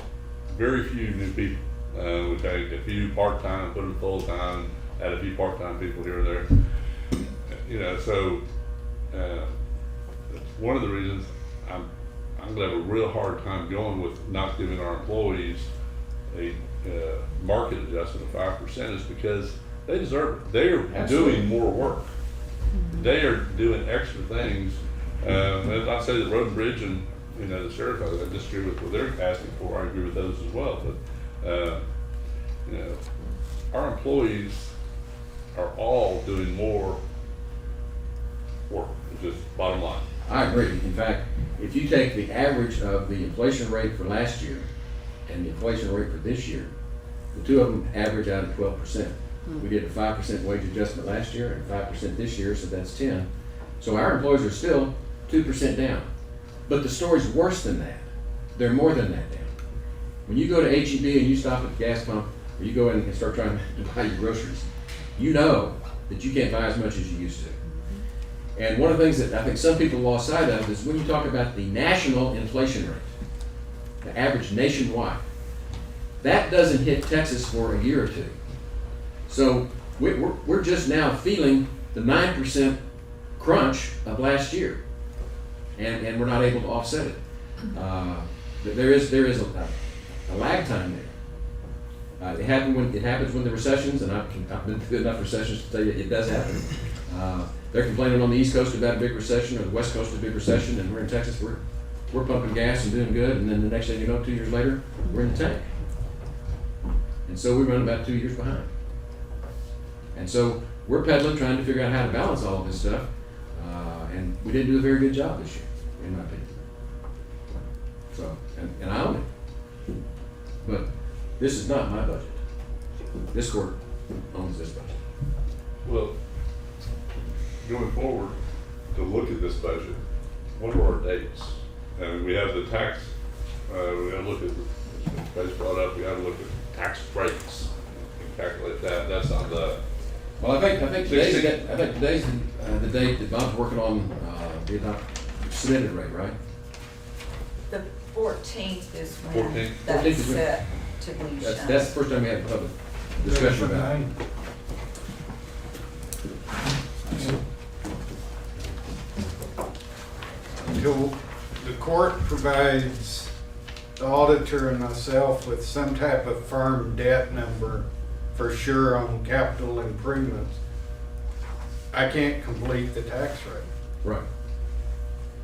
very few new people. We take a few part-time, put them full-time, add a few part-time people here and there. You know, so one of the reasons I'm gonna have a real hard time going with not giving our employees a market adjustment of 5% is because they deserve it. They are Absolutely. doing more work. They are doing extra things. And I say that Road and Bridge and, you know, the sheriff, I disagree with what they're asking for. I agree with those as well. But, you know, our employees are all doing more work, just bottom line. I agree. In fact, if you take the average of the inflation rate for last year and the inflation rate for this year, the two of them average out at 12%. We did a 5% wage adjustment last year and 5% this year, so that's 10. So our employees are still 2% down. But the story's worse than that. They're more than that down. When you go to H-E-B and you stop at the gas pump, or you go in and start trying to buy your groceries, you know that you can't buy as much as you used to. And one of the things that I think some people lost sight of is when you talk about the national inflation rate, the average nationwide, that doesn't hit Texas for a year or two. So we're just now feeling the 9% crunch of last year, and we're not able to offset it. There is a lag time there. It happens when the recessions, and I've been through enough recessions to tell you it does happen. They're complaining on the East Coast about a big recession, or the West Coast a big recession, and we're in Texas, we're pumping gas and doing good, and then the next thing you know, 2 years later, we're in the tank. And so we run about 2 years behind. And so we're peddling, trying to figure out how to balance all of this stuff, and we didn't do a very good job this year, in my opinion. So, and I own it. But this is not my budget. This court owns this budget. Well, going forward, to look at this budget, what are our dates? We have the tax, we gotta look at, as brought up, we gotta look at tax breaks and calculate that. That's on the. Well, I think today's the date that Bob's working on the submitted rate, right? The 14th is 14th? when 14th that's is when- set to be That's shown. the first time we had a public discussion about it. Until the court provides the auditor and myself with some type of firm debt number for sure on capital improvements, I can't complete the tax rate Right.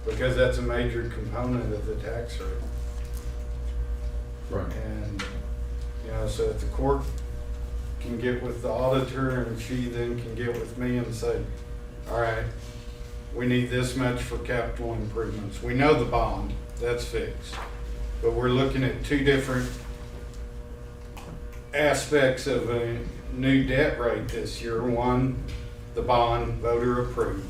because that's a major component of the tax rate. Right. And, you know, so if the court can get with the auditor and she then can get with me and say, all right, we need this much for capital improvements. We know the bond, that's fixed. But we're looking at two different aspects of a new debt rate this year. One, the bond voter approved.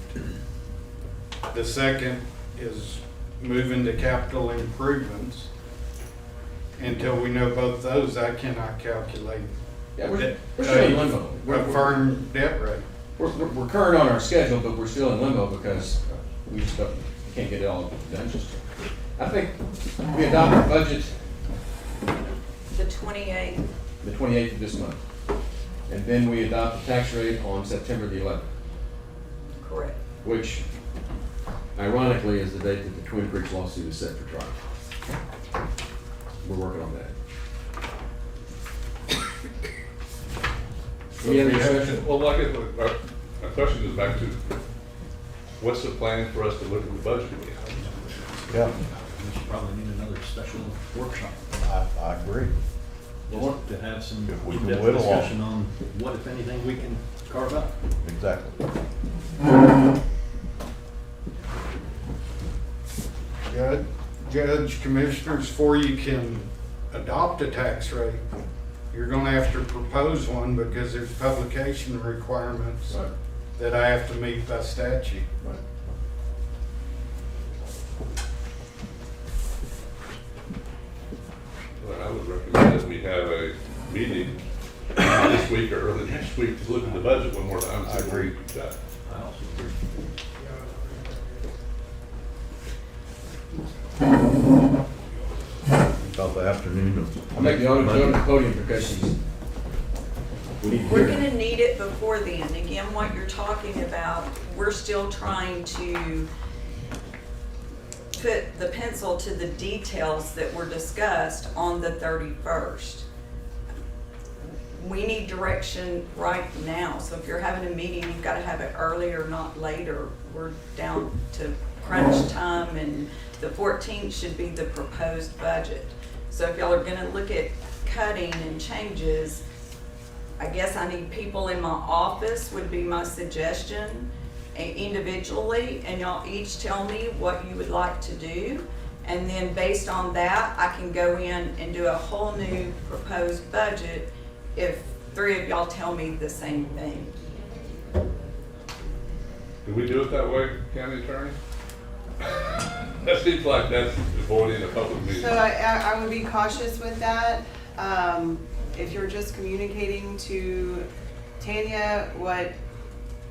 The second is moving to capital improvements. until we know both those, I cannot calculate Yeah, we're still in limbo. a firm debt rate. We're current on our schedule, but we're still in limbo because we just can't get it all done just yet. I think we adopted the budget The 28th, the 28th of this month. And then we adopt the tax rate on September the 11th, correct. which ironically is the date that the Twin Creeks lawsuit is set for trial. We're working on that. Any other discussion? Well, like, my question goes back to, what's the plan for us to look at the budget? Yeah, We should probably need another special workshop I agree. just to have some If we can in-depth whittle on. discussion on what, if anything, we can carve out. Exactly. Judge, commissioners, before you can adopt a tax rate, you're gonna have to propose one because there's publication requirements Right. that I have to meet by statute. Right. Well, I would recommend that we have a meeting this week or early next week to look at the budget one more time. and see I what agree. we've got. I also agree. About the afternoon of. I'll make the auditor go to the podium because she's, we need to We're hear her. gonna need it before then. Again, what you're talking about, we're still trying to put the pencil to the details that were discussed on the 31st. We need direction right now, so if you're having a meeting, you've gotta have it earlier, not later. We're down to crunch time, and the 14th should be the proposed budget. So if y'all are gonna look at cutting and changes, I guess I need people in my office would be my suggestion, individually, and y'all each tell me what you would like to do. And then based on that, I can go in and do a whole new proposed budget if 3 of y'all tell me the same thing. Do we do it that way, county attorney? That seems like that's avoiding a public meeting. So I would be cautious with that. If you're just communicating to Tanya what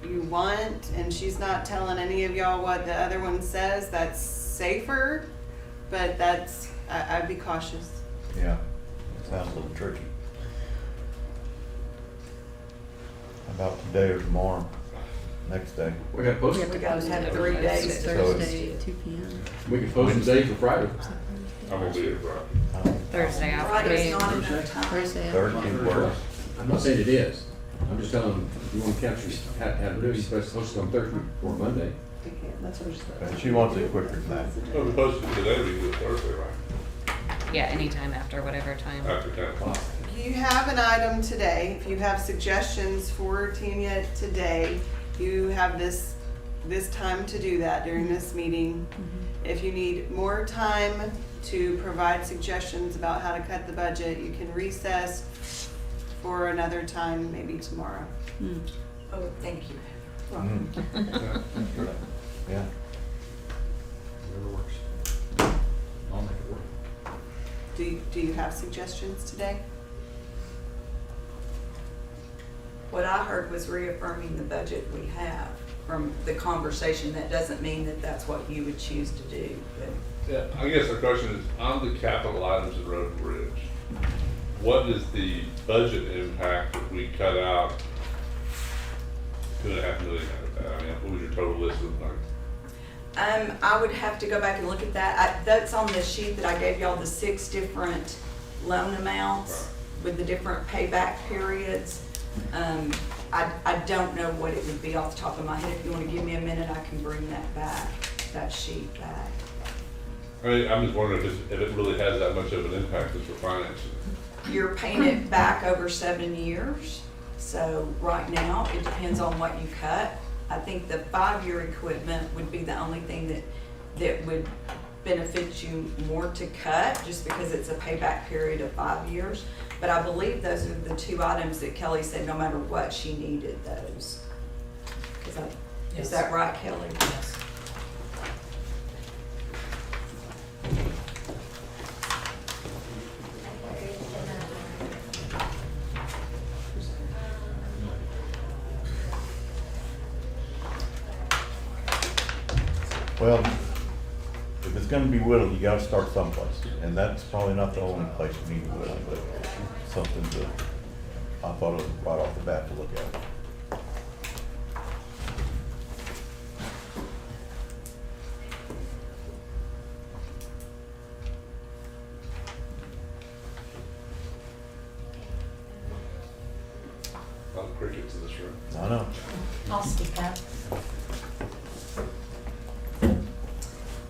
you want and she's not telling any of y'all what the other one says, that's safer, but I'd be cautious. Yeah, it sounds a little tricky. How about today or tomorrow, next day? We got posted. We gotta have 3 days. Thursday at 2 p.m. We can post the date for Friday. I'm gonna be here Friday. Thursday Friday's not afternoon. enough time. Thursday. Thursday works. I'm not saying it is. I'm just telling them, if you want to capture, have it, you're supposed to post it on Thursday or Monday. And she wants it quicker than that. So we posted today, we can do it Thursday, right? Yeah, anytime after whatever time. After 10 o'clock. You have an item today. If you have suggestions for Tanya today, you have this time to do that during this meeting. If you need more time to provide suggestions about how to cut the budget, you can recess for another time, maybe tomorrow. Oh, thank you. Yeah. Whatever works. I'll make it work. Do you have suggestions today? What I heard was reaffirming the budget we have from the conversation. That doesn't mean that that's what you would choose to do, but Yeah, I guess the question is, on the capital items in road and bridge, what is the budget impact if we cut out $2.5 million out of that? I mean, what was your total list of like? I would have to go back and look at that. That's on the sheet that I gave y'all, the 6 different loan amounts with the different payback periods. I don't know what it would be off the top of my head. If you want to give me a minute, I can bring that back, that sheet back. I mean, I'm just wondering if it really has that much of an impact as for financing. You're paying it back over 7 years. So right now, it depends on what you cut. I think the 5-year equipment would be the only thing that would benefit you more to cut, just because it's a payback period of 5 years. But I believe those are the 2 items that Kelly said, no matter what, she needed those. Is that right, Kelly? Yes. Well, if it's gonna be whittled, you gotta start someplace, and that's probably not the only place we need to whittle, but something to, I thought it was right off the bat to look at. A lot of crickets in this room. I know. I'll speak up.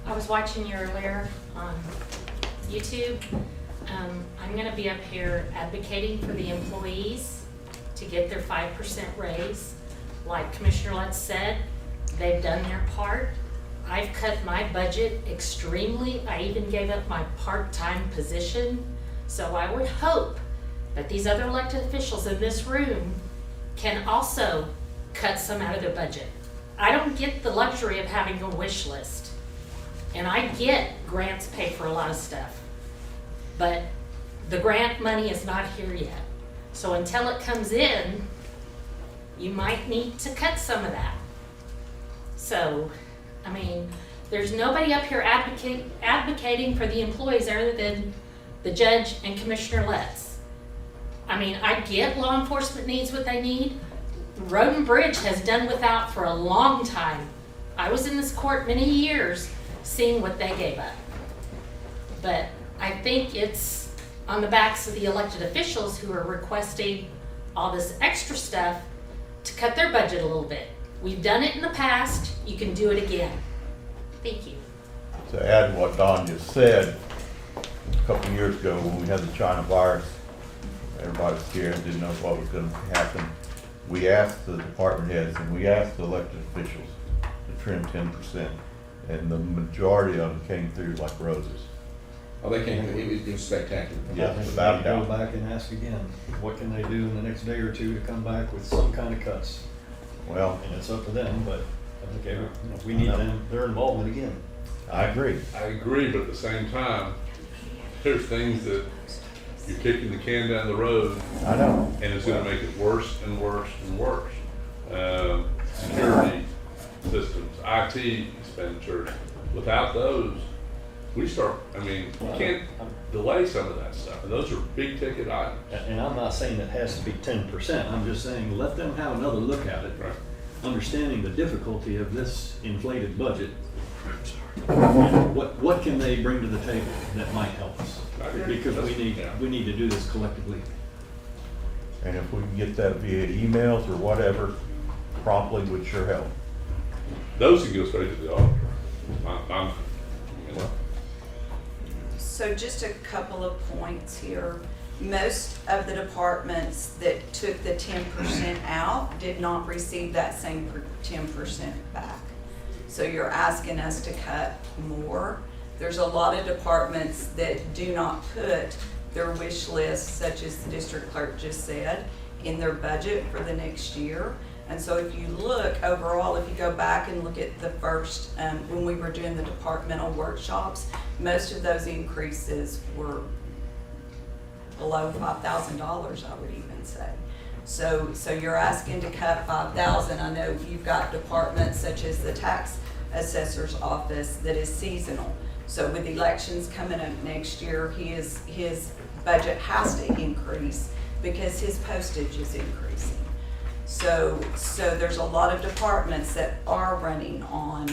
I was watching you earlier on YouTube. I'm gonna be up here advocating for the employees to get their 5% raise. Like Commissioner Lutz said, they've done their part. I've cut my budget extremely. I even gave up my part-time position. So I would hope that these other elected officials in this room can also cut some out of their budget. I don't get the luxury of having a wish list. And I get grants pay for a lot of stuff. But the grant money is not here yet. So until it comes in, you might need to cut some of that. So, I mean, there's nobody up here advocating for the employees other than the judge and Commissioner Lutz. I mean, I get law enforcement needs what they need. Road and Bridge has done without for a long time. I was in this court many years seeing what they gave up. But I think it's on the backs of the elected officials who are requesting all this extra stuff to cut their budget a little bit. We've done it in the past, you can do it again. Thank you. To add to what Don just said, a couple of years ago when we had the China virus, everybody was scared and didn't know what was going to happen. We asked the department heads and we asked the elected officials to trim 10%, and the majority of them came through like roses. Oh, they came, it was spectacular. Yeah, I think without we a go doubt. back and ask again, what can they do in the next day or two to come back with some kind of cuts? Well, And it's up to them, but I think we need them, their involvement again. I agree. I agree, but at the same time, there's things that you're kicking the can down the road, I know. and it's gonna make it worse and worse and worse. Security systems, IT expenditures, without those, we start, I mean, you can't delay some of that stuff, and those are big ticket items. And I'm not saying it has to be 10%, I'm just saying let them have another look at it. Right. Understanding the difficulty of this inflated budget. What can they bring to the table that might help us? I agree. Because we need to do this collectively. And if we can get that via emails or whatever, promptly would sure help. Those can go straight to the auditor. You know. So just a couple of points here. Most of the departments that took the 10% out did not receive that same 10% back. So you're asking us to cut more. There's a lot of departments that do not put their wish list, such as the district clerk just said, in their budget for the next year. And so if you look overall, if you go back and look at the first, when we were doing the departmental workshops, most of those increases were below $5,000, I would even say. So you're asking to cut 5,000. I know you've got departments such as the tax assessor's office that is seasonal. So with elections coming up next year, his budget has to increase because his postage is increasing. So there's a lot of departments that are running on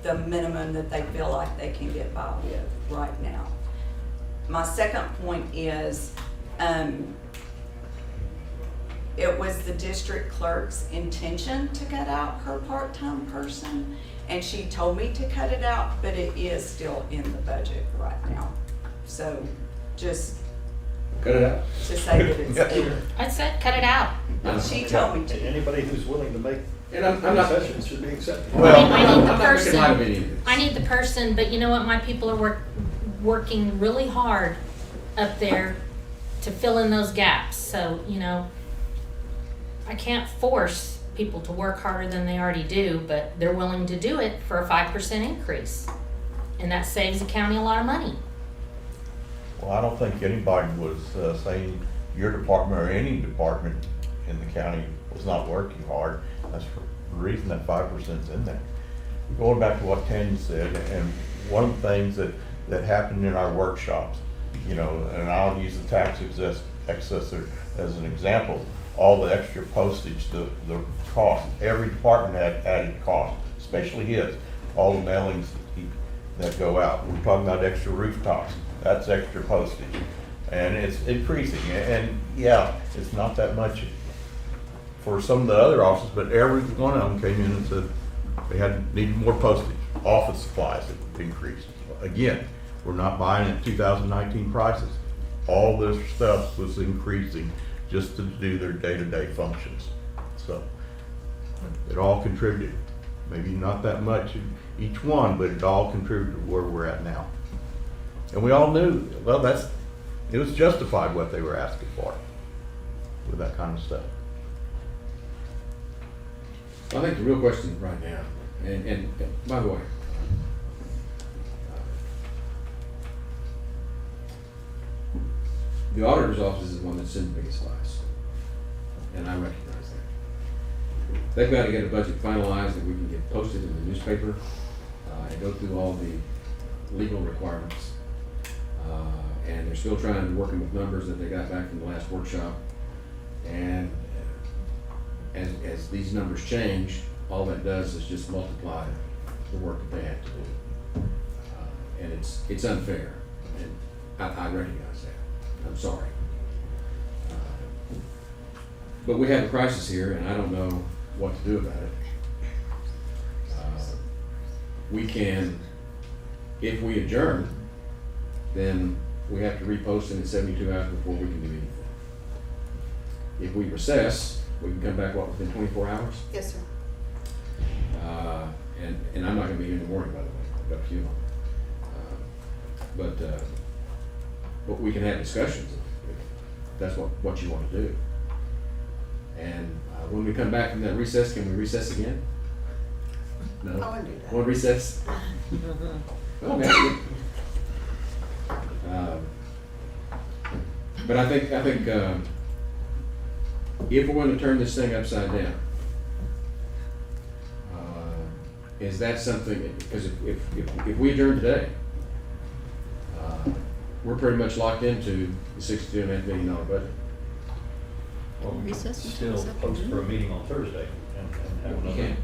the minimum that they feel like they can get by with right now. My second point is, it was the district clerk's intention to cut out her part-time person, and she told me to cut it out, but it is still in the budget right now. So just Cut it out. to say that it's there. I said, cut it out. She told me to. Anybody who's willing to make And I'm not, concessions should be accepted. Well, I need the I'm not making light of person. any of this. I need the person, but you know what? My people are working really hard up there to fill in those gaps. So, you know, I can't force people to work harder than they already do, but they're willing to do it for a 5% increase. And that saves the county a lot of money. Well, I don't think anybody was saying your department or any department in the county was not working hard. That's the reason that 5%'s in there. going back to what Tanya said, and one of the things that happened in our workshops, you know, and I'll use the tax accessor as an example, all the extra postage, the cost, every department had added cost, especially his, all the mailings that go out. We're talking about extra rooftops, that's extra postage, and it's increasing, and yeah, it's not that much for some of the other offices, but every one of them came in and said they needed more postage. Office supplies have increased. Again, we're not buying at 2019 prices. All this stuff was increasing just to do their day-to-day functions. So it all contributed. Maybe not that much in each one, but it all contributed to where we're at now. And we all knew, well, it was justified what they were asking for with that kind of stuff. I think the real question right now, and by the way, the auditor's office is the one that's in the biggest class, and I recognize that. They've got to get a budget finalized that we can get posted in the newspaper and go through all the legal requirements. And they're still trying to work with numbers that they got back from the last workshop. And as these numbers change, all that does is just multiply the work that they have to do. And it's unfair, and I recognize that. I'm sorry. But we have a crisis here, and I don't know what to do about it. We can, if we adjourn, then we have to repost it in 72 hours before we can do anything. If we recess, we can come back, within 24 hours? Yes, sir. And I'm not gonna be here in the morning, by the way, I've got a funeral. But we can have discussions if that's what you wanna do. And when we come back from that recess, can we recess again? No? I wouldn't do that. Want to recess? Well, man. But I think if we're going to turn this thing upside down, is that something? Because if we adjourn today, we're pretty much locked into the $62.5 million budget. Well, we could Recess still until post for a 2nd. meeting on Thursday and have You another. can't.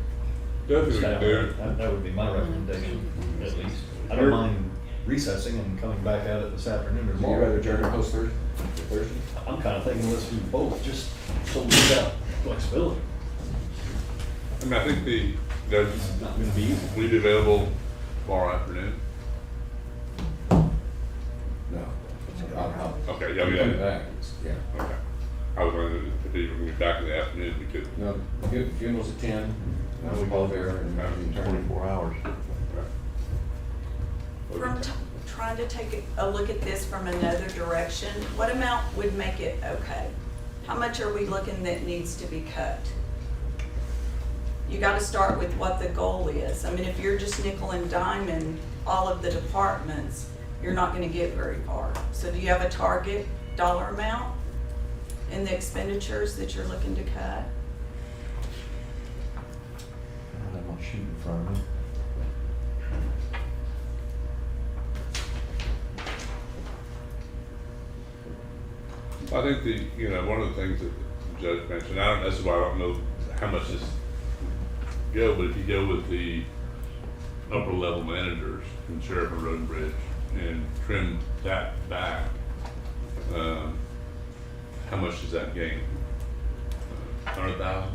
Definitely staff. do. That would be my recommendation, at least. I don't mind recessing and coming back at it this afternoon or Would you rather tomorrow. adjourn and post Thursday? I'm kind of thinking let's do both, just so we've got flexibility. I mean, I think It's not gonna be easy. will you be available tomorrow afternoon? No. I'll Okay, yeah, come yeah. back. Yeah. Okay. I was wondering if you were going to be back in the afternoon, we could. No, the funeral's at 10. Now we go there and the attorney. 24 hours. From trying to take a look at this from another direction, what amount would make it okay? How much are we looking that needs to be cut? You gotta start with what the goal is. I mean, if you're just nickel and diming all of the departments, you're not gonna get very far. So do you have a target dollar amount in the expenditures that you're looking to cut? I don't have my sheet in front of me. I think one of the things that the judge mentioned, that's why I don't know how much this go, but if you go with the upper level managers in Sheriff and Road and Bridge and trim that back, how much does that gain? 100,000,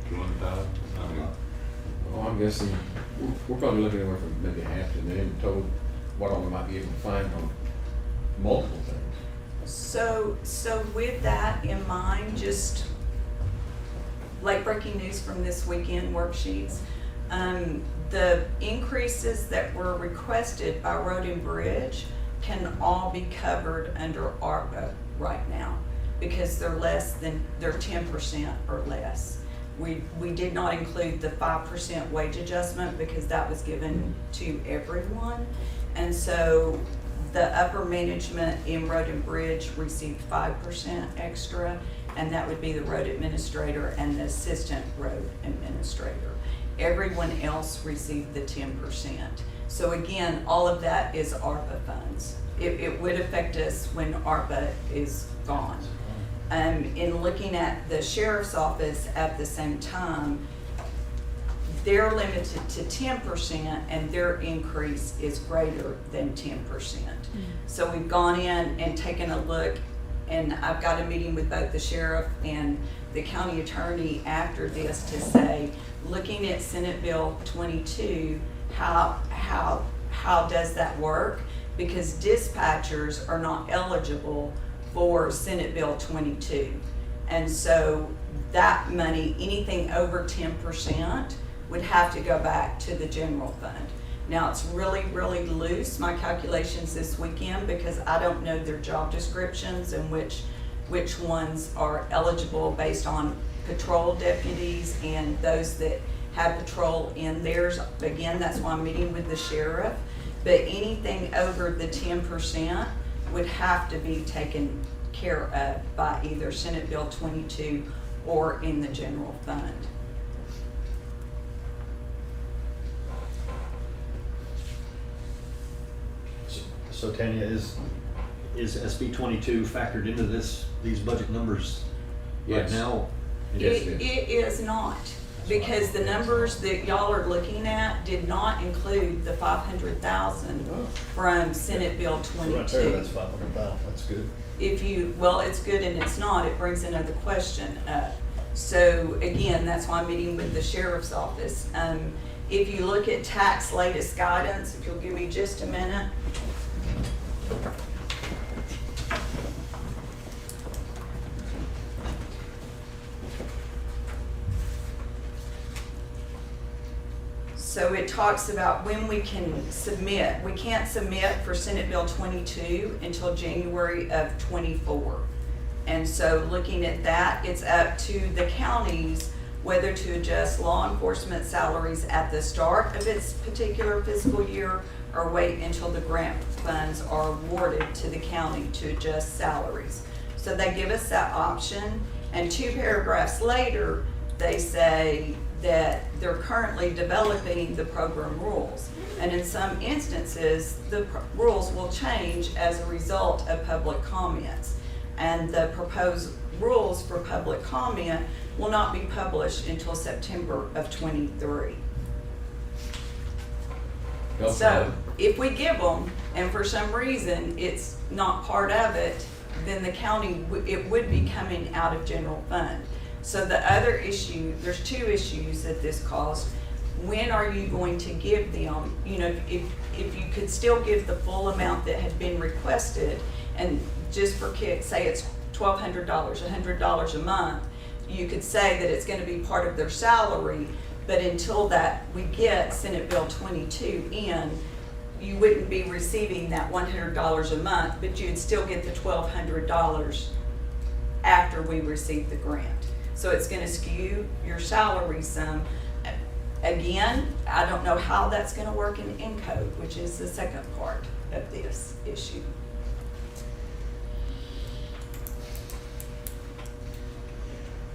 200,000? I mean, Well, I'm guessing, we're probably looking anywhere from maybe half to a million total, what all we might be able to find on multiple things. So with that in mind, just late breaking news from this weekend worksheets, the increases that were requested by Road and Bridge can all be covered under ARPA right now because they're 10% or less. We did not include the 5% wage adjustment because that was given to everyone. And so the upper management in Road and Bridge received 5% extra, and that would be the road administrator and the assistant road administrator. everyone else received the 10%. So again, all of that is ARPA funds. It would affect us when ARPA is gone. In looking at the sheriff's office at the same time, they're limited to 10% and their increase is greater than 10%. So we've gone in and taken a look, and I've got a meeting with both the sheriff and the county attorney after this to say, looking at Senate Bill 22, how does that work? Because dispatchers are not eligible for Senate Bill 22. And so that money, anything over 10%, would have to go back to the general fund. Now, it's really, really loose, my calculations this weekend, because I don't know their job descriptions and which ones are eligible based on patrol deputies and those that have patrol in theirs. Again, that's why I'm meeting with the sheriff. But anything over the 10% would have to be taken care of by either Senate Bill 22 or in the general fund. So Tanya, is SB 22 factored into these budget numbers right Yes. now? Yes, It is not, because the numbers that y'all are looking at did not include the 500,000 from Senate Bill 22. Right there, that's 500,000, that's good. Well, it's good and it's not, it brings another question up. So again, that's why I'm meeting with the sheriff's office. If you look at tax latest guidance, if you'll give me just a minute. So it talks about when we can submit. We can't submit for Senate Bill 22 until January of 24. And so looking at that, it's up to the counties whether to adjust law enforcement salaries at the start of its particular fiscal year or wait until the grant funds are awarded to the county to adjust salaries. So they give us that option, and 2 paragraphs later, they say that they're currently developing the program rules. And in some instances, the rules will change as a result of public comments. And the proposed rules for public comment will not be published until September of 23. So if we give them, and for some reason it's not part of it, then the county, it would be coming out of general fund. So the other issue, there's 2 issues that this caused. When are you going to give them, if you could still give the full amount that had been requested, and just for kicks, say it's $1,200, $100 a month, you could say that it's going to be part of their salary, but until that we get Senate Bill 22 in, you wouldn't be receiving that $100 a month, but you'd still get the $1,200 after we receive the grant. So it's going to skew your salary some. Again, I don't know how that's going to work in code, which is the second part of this issue.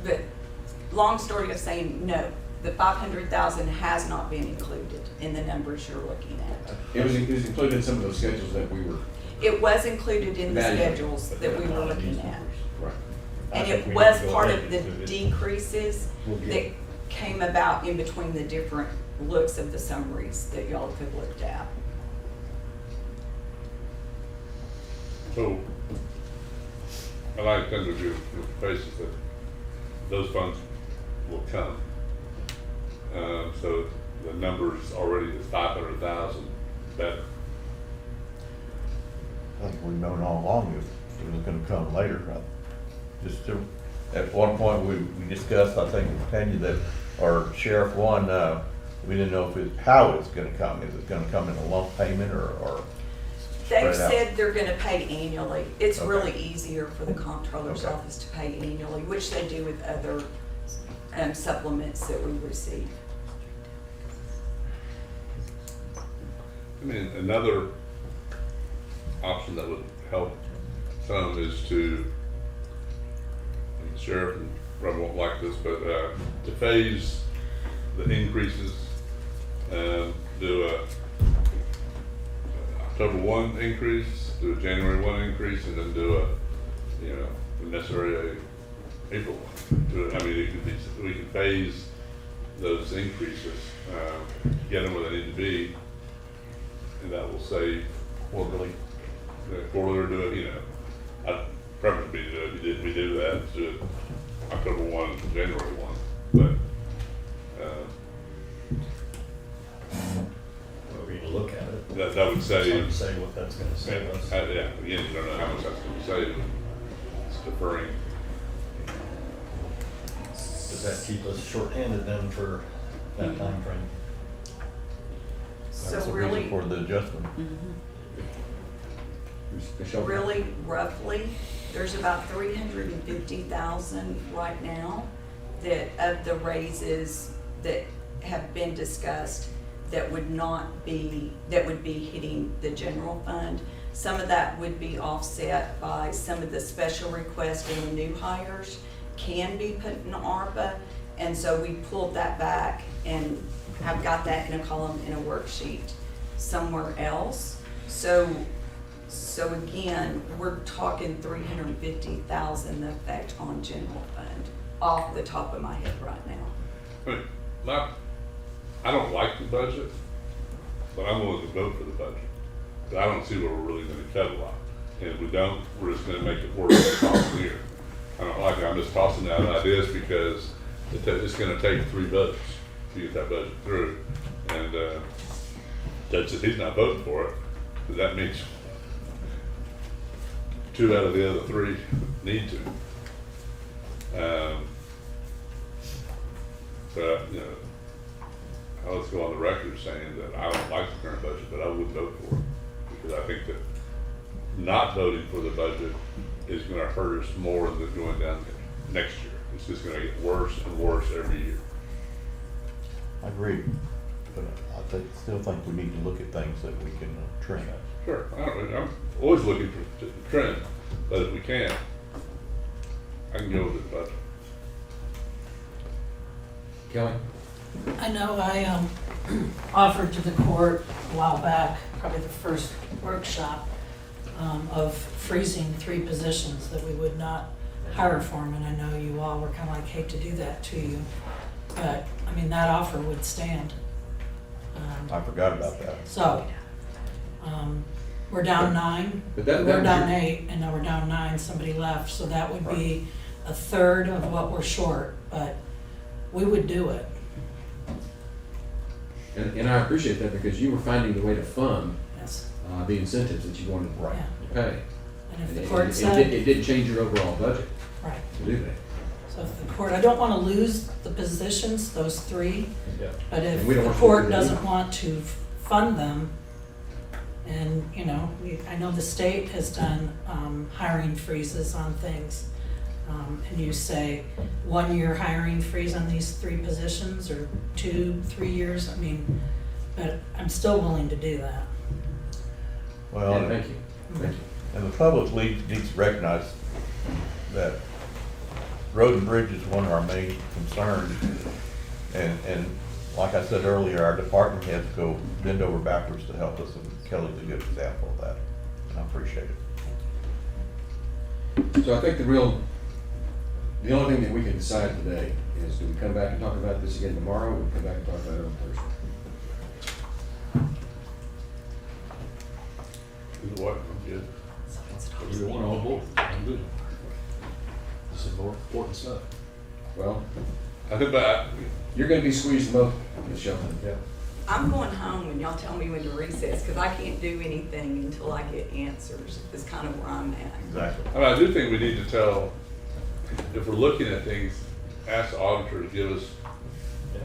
But long story of saying no, the 500,000 has not been included in the numbers you're looking at. It was included in some of those schedules that we were. It was included in the Evaluating. schedules that we were looking at. Right. And it was part of the decreases that came about in between the different looks of the summaries that y'all have looked at. So, I like to agree with the basis that those funds will come. So the numbers already is 500,000 better. I think we've known all along it was gonna come later. At one point, we discussed, I think, with Tanya, that our sheriff one, we didn't know how it's gonna come. Is it gonna come in a lump payment or They've spread out? said they're gonna pay annually. It's Okay. really easier for the comptroller's Okay. office to pay annually, which they do with other supplements that we receive. I mean, another option that would help some is to, and the sheriff and probably won't like this, but to phase the increases, do a October 1 increase, do a January 1 increase, and then do a, you know, if necessary, a April 1. I mean, it could be, we can phase those increases, get them where they need to be, and that will save Quarterly. quarterly, do it, you know, I'd prefer to be, we do that, do it October 1 and January 1, but, Well, we can look at it. that would It's hard to save. say what that's gonna save us. Yeah, again, you don't know how much that's gonna save, it's deferring. Does that keep us short-handed then for that time frame? So That's the reason really, for the adjustment. Michelle? really roughly, there's about 350,000 right now that of the raises that have been discussed that would be hitting the general fund. Some of that would be offset by some of the special requests and the new hires can be put in ARPA. And so we pulled that back, and I've got that in a column in a worksheet somewhere else. So again, we're talking 350,000 effect on general fund off the top of my head right now. I mean, I don't like the budget, but I'm willing to vote for the budget. But I don't see where we're really gonna cut a lot. And if we don't, we're just gonna make it worse the following year. I don't like it, I'm just tossing out ideas because it's gonna take 3 budgets to get that budget through. And, Judge said he's not voting for it, but that means 2 out of the other 3 need to. So, you know, I'll just go on the record saying that I don't like the current budget, but I would vote for it. Because I think that not voting for the budget is gonna hurt us more than going down next year. It's just gonna get worse and worse every year. I agree, but still think we need to look at things that we can trim. Sure, I'm always looking for trend, but if we can't, I can go with the budget. Kelly? I know I offered to the court a while back, probably the first workshop, of freezing 3 positions that we would not hire for them. And I know you all were kind of like, hate to do that to you, but I mean, that offer would stand. I forgot about that. So, we're down 9, But we that were was down your- 8, and now we're down 9, somebody left, so that would be a third of what we're short, but we would do it. And I appreciate that because you were finding the way to fund Yes. the incentives that you wanted to pay. And if the And court it said, didn't change your overall budget right. to do that. So if the court, I don't want to lose the positions, those 3, Yeah. but if And we don't the want you to court do that doesn't either. want to fund them, and, you know, I know the state has done hiring freezes on things, and you say 1-year hiring freeze on these 3 positions, or 2, 3 years, I mean, but I'm still willing to do that. Well, And thank you, thank you. and the public needs to recognize that road and bridge is one of our main concerns. And like I said earlier, our department heads go bend over backwards to help us, and Kelly's a good example of that, and I appreciate it. So I think the only thing that we can decide today is, do we come back and talk about this again tomorrow, or do we come back and talk about it on Thursday? Either way, I'm good. Either one, all both, I'm good. This is more important stuff. Well, I think that, you're gonna be squeezed both, Michelle. Yeah. I'm going home when y'all tell me when to recess, because I can't do anything until I get answers, is kind of where I'm at. Exactly. I mean, I do think we need to tell, if we're looking at things, ask the auditor to give us, Yeah.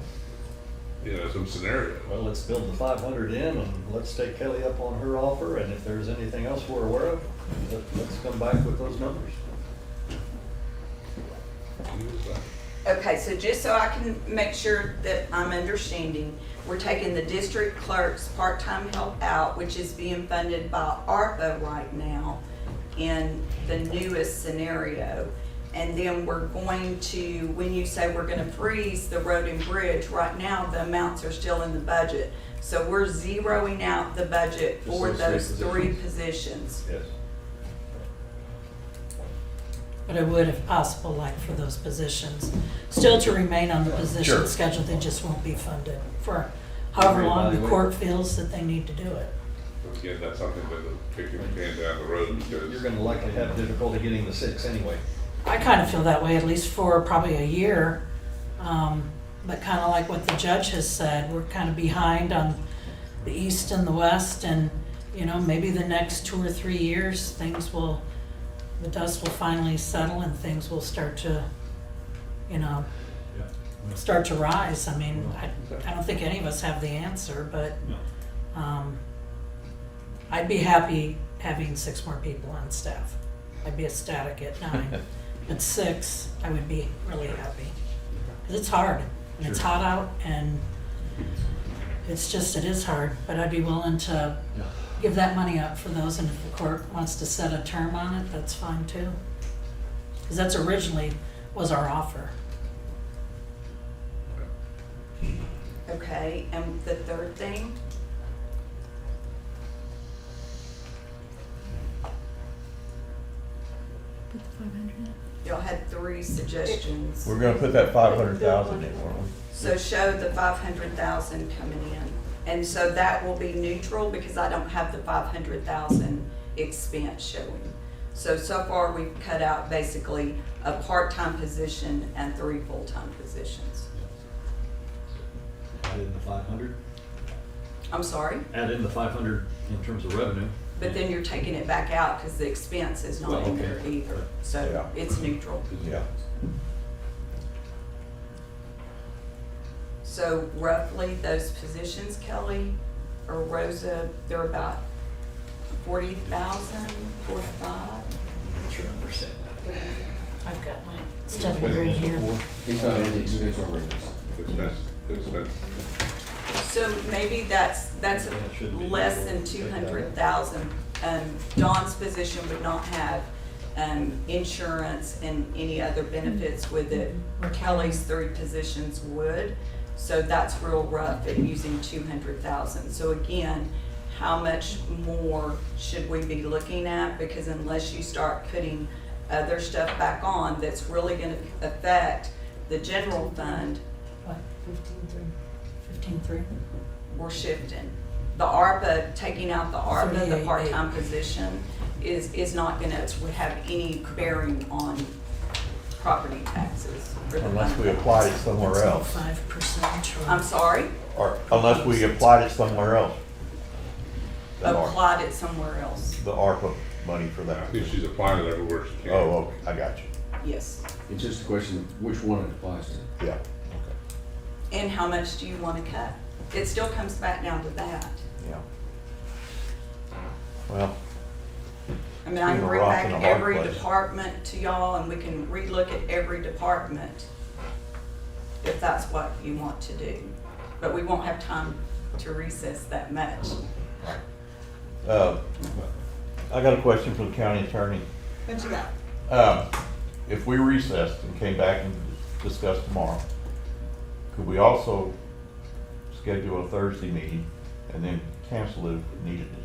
you know, some scenario. Well, let's build the 500 in, and let's take Kelly up on her offer, and if there's anything else we're aware of, let's come back with those numbers. Okay, so just so I can make sure that I'm understanding, we're taking the district clerk's part-time help out, which is being funded by ARPA right now in the newest scenario. And then we're going to, when you say we're gonna freeze the road and bridge, right now, the amounts are still in the budget. So we're zeroing out the budget Just for those those three three positions. Yes. But I would, if possible, like for those positions, still to remain on the Sure. position schedule, they just won't be funded for however long the court feels that they need to do it. Again, that's something that will kick the can down the road because. You're gonna likely have difficulty getting the 6 anyway. I kind of feel that way, at least for probably a year. But kind of like what the judge has said, we're kind of behind on the east and the west, and, you know, maybe the next 2 or 3 years, the dust will finally settle and things will start to, you know, start to rise. I mean, I don't think any of us have the answer, but I'd be happy having 6 more people on staff. I'd be ecstatic at 9. At 6, I would be really happy. Because it's hard, and it's hot out, and it's just, it is hard. But I'd be willing to give that money up for those, and if the court wants to set a term on it, that's fine too. Because that's originally was our offer. Okay, and the third thing? Put the 500 in. Y'all had 3 suggestions. We're gonna put that 500,000 in, weren't we? So show the 500,000 coming in. And so that will be neutral because I don't have the 500,000 expense showing. So far we've cut out basically a part-time position and 3 full-time positions. Add in the 500. I'm sorry, Add in the 500 in terms of revenue. but then you're taking it back out because the expense is not in there either. So Yeah. it's neutral. Yeah. So roughly those positions, Kelly or Rosa, they're about 40,000, 45? Sure, understand that. I've got my study right here. He's not in the expense orders. Expense. So maybe that's less than 200,000. Dawn's position would not have insurance and any other benefits with it. Kelly's 3 positions would. So that's real rough at using 200,000. So again, how much more should we be looking at? Because unless you start putting other stuff back on, that's really gonna affect the general fund, What, 15.3? 15.3? we're shifting. The ARPA, taking out the ARPA, the 38.8. part-time position, is not gonna have any bearing on property taxes. for the Unless fund we applied it balance. somewhere else. 5% or. I'm sorry, Or unless we applied it somewhere else. applied it somewhere else, The ARPA money for I that. think she's applying it everywhere she can. Oh, okay, I got you. yes. It's just a question of which one it applies to. Yeah, And how much do you wanna cut? It still comes back down to that. yeah. Well, I mean, I can Between a bring rock back and a hard every place. department to y'all and we can relook at every department if that's what you want to do. But we won't have time to recess that much. I got a question for the county attorney. What you got? If we recessed and came back and discussed tomorrow, could we also schedule a Thursday meeting and then cancel it if needed to?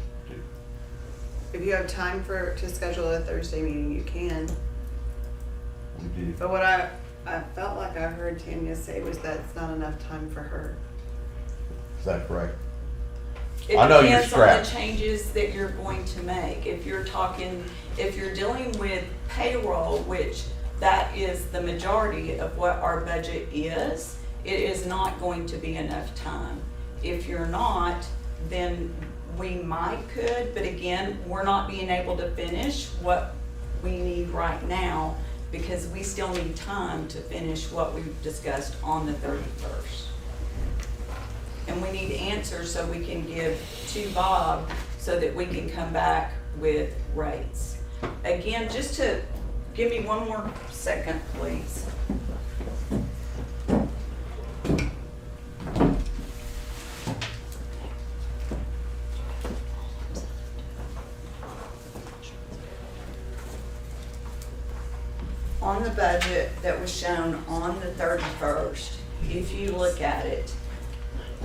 If you have time to schedule a Thursday meeting, you can. We did. But what I felt like I heard Tanya say was that it's not enough time for her. Is that correct? It I know you're depends on the strapped. changes that you're going to make. If you're dealing with payroll, which that is the majority of what our budget is, it is not going to be enough time. If you're not, then we could, but again, we're not being able to finish what we need right now because we still need time to finish what we've discussed on the 31st. And we need answers so we can give to Bob so that we can come back with rates. Again, just to give me one more second, please. on the budget that was shown on the 31st, if you look at it,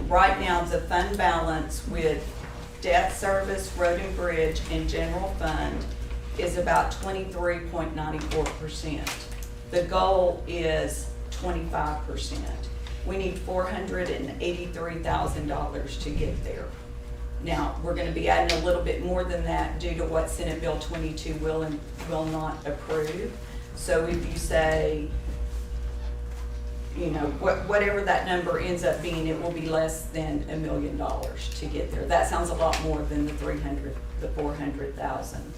right now, the fund balance with debt service, road and bridge, and general fund is about 23.94%. The goal is 25%. We need $483,000 to get there. Now, we're gonna be adding a little bit more than that due to what Senate Bill 22 will and will not approve. So if you say, you know, whatever that number ends up being, it will be less than $1 million to get there. That sounds a lot more than the 400,000.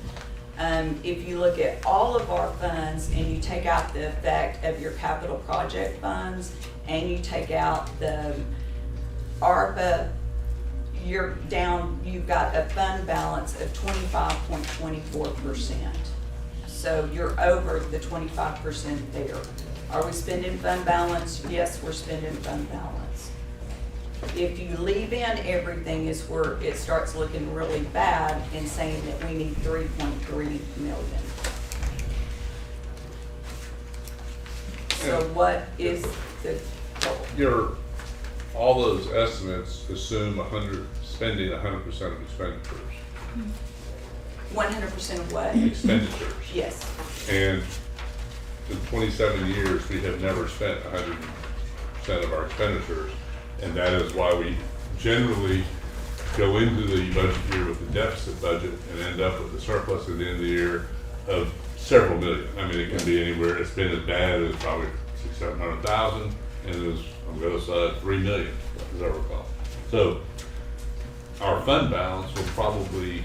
If you look at all of our funds and you take out the effect of your capital project funds and you take out the ARPA, you're down, you've got a fund balance of 25.24%. So you're over the 25% there. Are we spending fund balance? Yes, we're spending fund balance. If you leave in everything is where it starts looking really bad and saying that we need 3.3 million. So what is the goal? All those estimates assume spending 100% of expenditures. 100% of what? Expenditures. Yes. And in 27 years, we have never spent 100% of our expenditures. And that is why we generally go into the budget year with a deficit budget and end up with a surplus at the end of the year of several million. I mean, it can be anywhere. It's been as bad as probably 600,000-700,000, and it was on the other side 3 million, as I recall. So our fund balance will probably,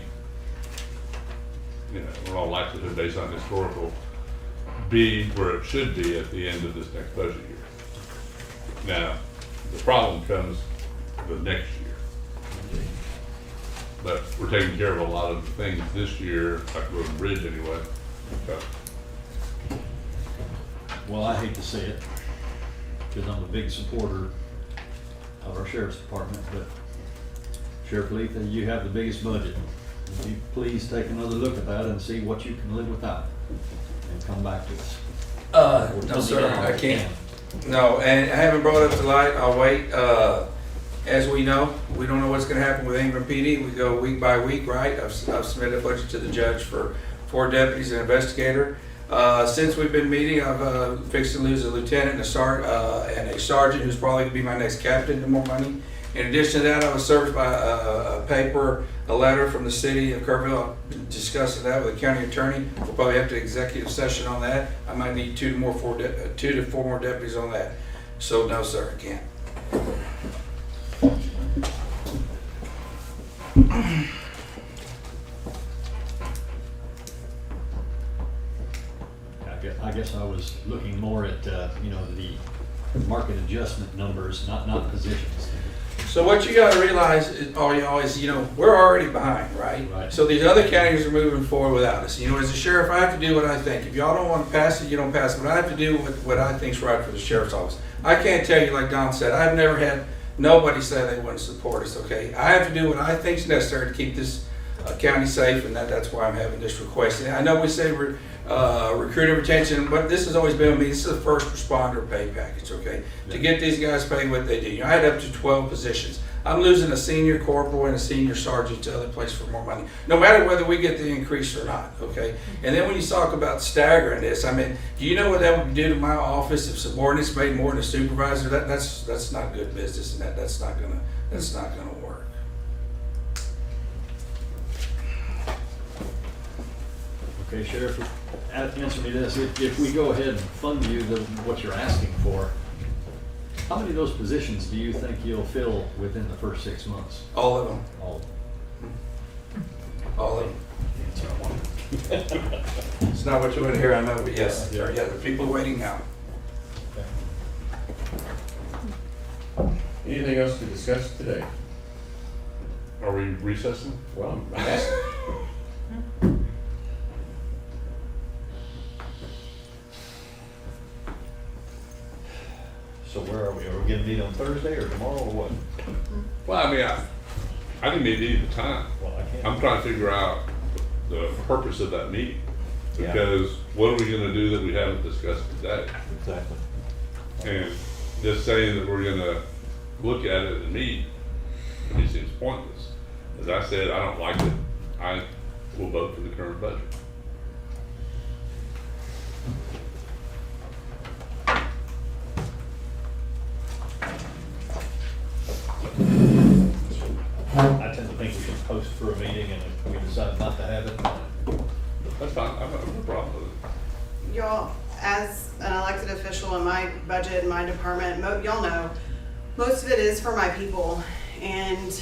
you know, in all likelihood, based on historical, be where it should be at the end of this next budget year. Now, the problem comes the next year. But we're taking care of a lot of the things this year, like Road and Bridge anyway. So, Well, I hate to say it, because I'm a big supporter of our sheriff's department, but Sheriff Letha, you have the biggest budget. Would you please take another look at that and see what you can live without, and come back to us? No, sir, I can't. No, and I haven't brought it up tonight. I'll wait. As we know, we don't know what's gonna happen with Ingram PD. We go week by week, right? I've submitted a budget to the judge for 4 deputies and an investigator. Since we've been meeting, I've fixed to lose a lieutenant and a sergeant who's probably gonna be my next captain to more money. In addition to that, I was served by a letter from the city of Kerrville. I've been discussing that with the county attorney. We'll probably have to executive session on that. I might need 2 to 4 more deputies on that. So no, sir, I can't. I guess I was looking more at, you know, the market adjustment numbers, not positions. So what you gotta realize is, you know, we're already behind, right? Right. So these other counties are moving forward without us. You know, as a sheriff, I have to do what I think. If y'all don't wanna pass it, you don't pass it, but I have to do what I think's right for the sheriff's office. I can't tell you, like Don said, I've never had nobody say they wouldn't support us, okay? I have to do what I think's necessary to keep this county safe, and that's why I'm having this request. And I know we say recruiting retention, but this has always been with me. This is a first responder pay package, okay? Yeah. To get these guys paid what they do. You know, I had up to 12 positions. I'm losing a senior corporal and a senior sergeant to other places for more money, no matter whether we get the increase or not, okay? And then when you talk about staggering this, I mean, do you know what that would do to my office if subordinates made more than a supervisor? That's not good business, and that's not gonna work. Okay, Sheriff, answer me this. If we go ahead and fund you what you're asking for, how many of those positions do you think you'll fill within the first 6 months? All of them. All. All of them. It's not what you want to hear, I know, but yes, Yeah. yeah, the people are waiting now. Anything else to discuss today? are we recessing? Well, I'm asking. So where are we? Are we gonna meet on Thursday or tomorrow or what? Well, I mean, I didn't meet either time. Well, I can't. I'm trying to figure out the purpose of that meeting. Yeah. Because what are we gonna do that we haven't discussed today? Exactly. And just saying that we're gonna look at it and meet, to me seems pointless. As I said, I don't like it. I will vote for the current budget. I tend to think we should post for a meeting, and if we decide not to have it, That's fine, I have no problem with it. Y'all, as an elected official in my budget, in my department, y'all know, most of it is for my people. And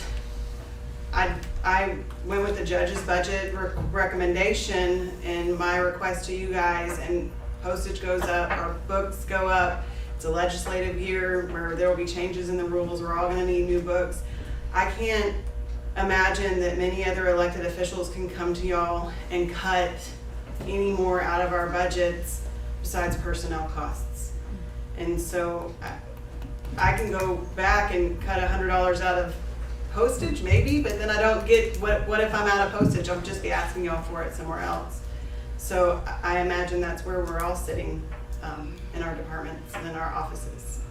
I went with the judge's budget recommendation and my request to you guys, and postage goes up, our books go up. It's a legislative year where there will be changes in the rules. We're all gonna need new books. I can't imagine that many other elected officials can come to y'all and cut any more out of our budgets besides personnel costs. And so I can go back and cut $100 out of postage maybe, but then I don't get, what if I'm out of postage? I'll just be asking y'all for it somewhere else. So I imagine that's where we're all sitting in our departments and in our offices.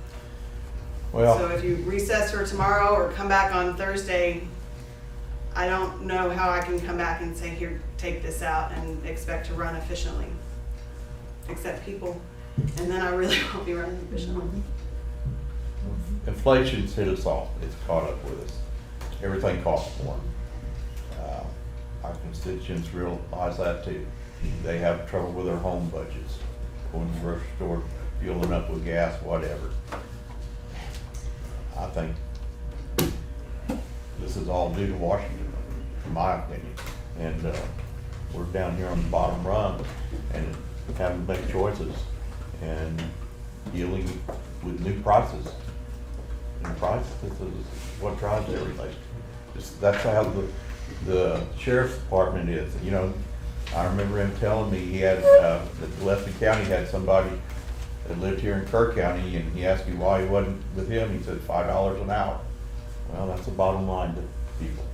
Well. So if you recess for tomorrow or come back on Thursday, I don't know how I can come back and say, here, take this out and expect to run efficiently. Accept people, and then I really won't be running efficiently. Inflation's hit us all. It's caught up with us. Everything costs more. Our constituents realize that too. They have trouble with their home budgets, going to the grocery store, fueling up with gas, whatever. I think this is all due to Washington, in my opinion. And we're down here on the bottom rung and having to make choices and dealing with new prices. And prices is what drives everything. That's how the sheriff's department is. You know, I remember him telling me he had, that Gillespie County had somebody that lived here in Kerr County, and he asked me why he wasn't with him. He said $5 an hour. Well, that's the bottom line to people.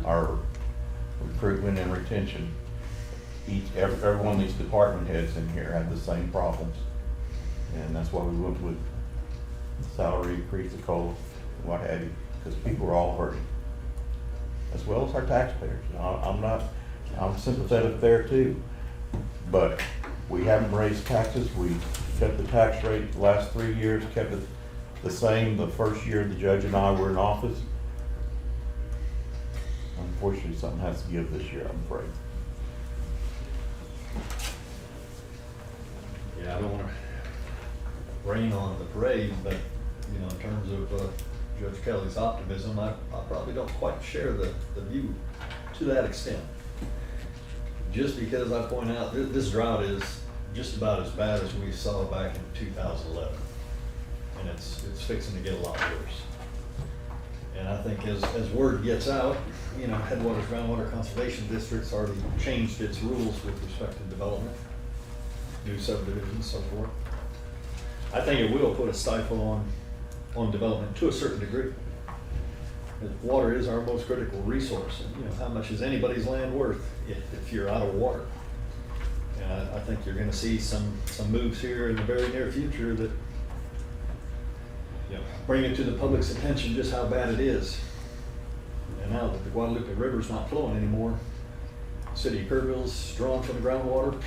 Our recruitment and retention, every one of these department heads in here had the same problems. And that's why we went with salary increase, the COLA, what have you, because people are all hurting, as well as our taxpayers. I'm sympathetic there too, but we haven't raised taxes. We kept the tax rate the last 3 years, kept it the same the first year the judge and I were in office. Unfortunately, something has to give this year, I'm afraid. yeah, I don't wanna rain on the parade, but, you know, in terms of Judge Kelly's optimism, I probably don't quite share the view to that extent. Just because I point out, this drought is just about as bad as we saw back in 2011. And it's fixing to get a lot worse. And I think as word gets out, you know, Headwaters Groundwater Conservation District's already changed its rules with respect to development, new subdivisions, so forth. I think it will put a stifle on development to a certain degree. Water is our most critical resource, and you know, how much is anybody's land worth if you're out of water? And I think you're gonna see some moves here in the very near future that, you know, bring it to the public's attention just how bad it is. And now that the Guadalupe River's not flowing anymore, city of Kerrville's drawing from the groundwater,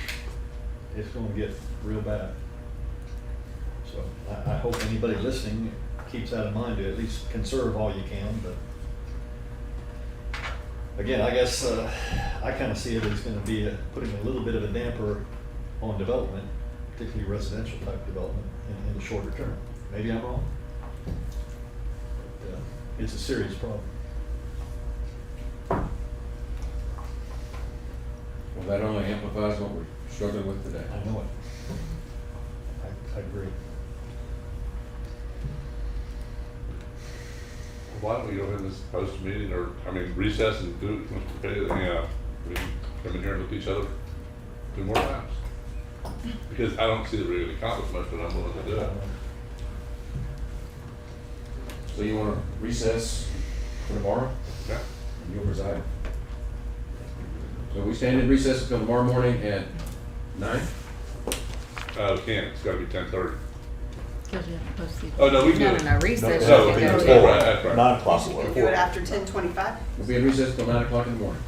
it's gonna get real bad. So I hope anybody listening keeps that in mind, to at least conserve all you can, but again, I guess I kind of see it as going to be putting a little bit of a damper on development, particularly residential type development in the shorter term. Maybe I'm wrong. But, it's a serious problem. Well, that only amplifies what we're struggling with today. I know it. I agree. Why don't we go ahead and just post a meeting, or, I mean, recess and do, yeah, we can come in here and look at each other 2 more times. Because I don't see that we're gonna accomplish much, but I'm willing to do it. So you want to recess for tomorrow? Yeah. And you'll preside. So we stand in recess until tomorrow morning at 9? Can't, it's gotta be 10:30. Because you have to post the. Oh, no, we can do No, it. no, no, recess. No, you it'll be can go before. to. Right, that's right. 9 o'clock. You can do it after 10:25. We'll be in recess till 9 o'clock in the morning.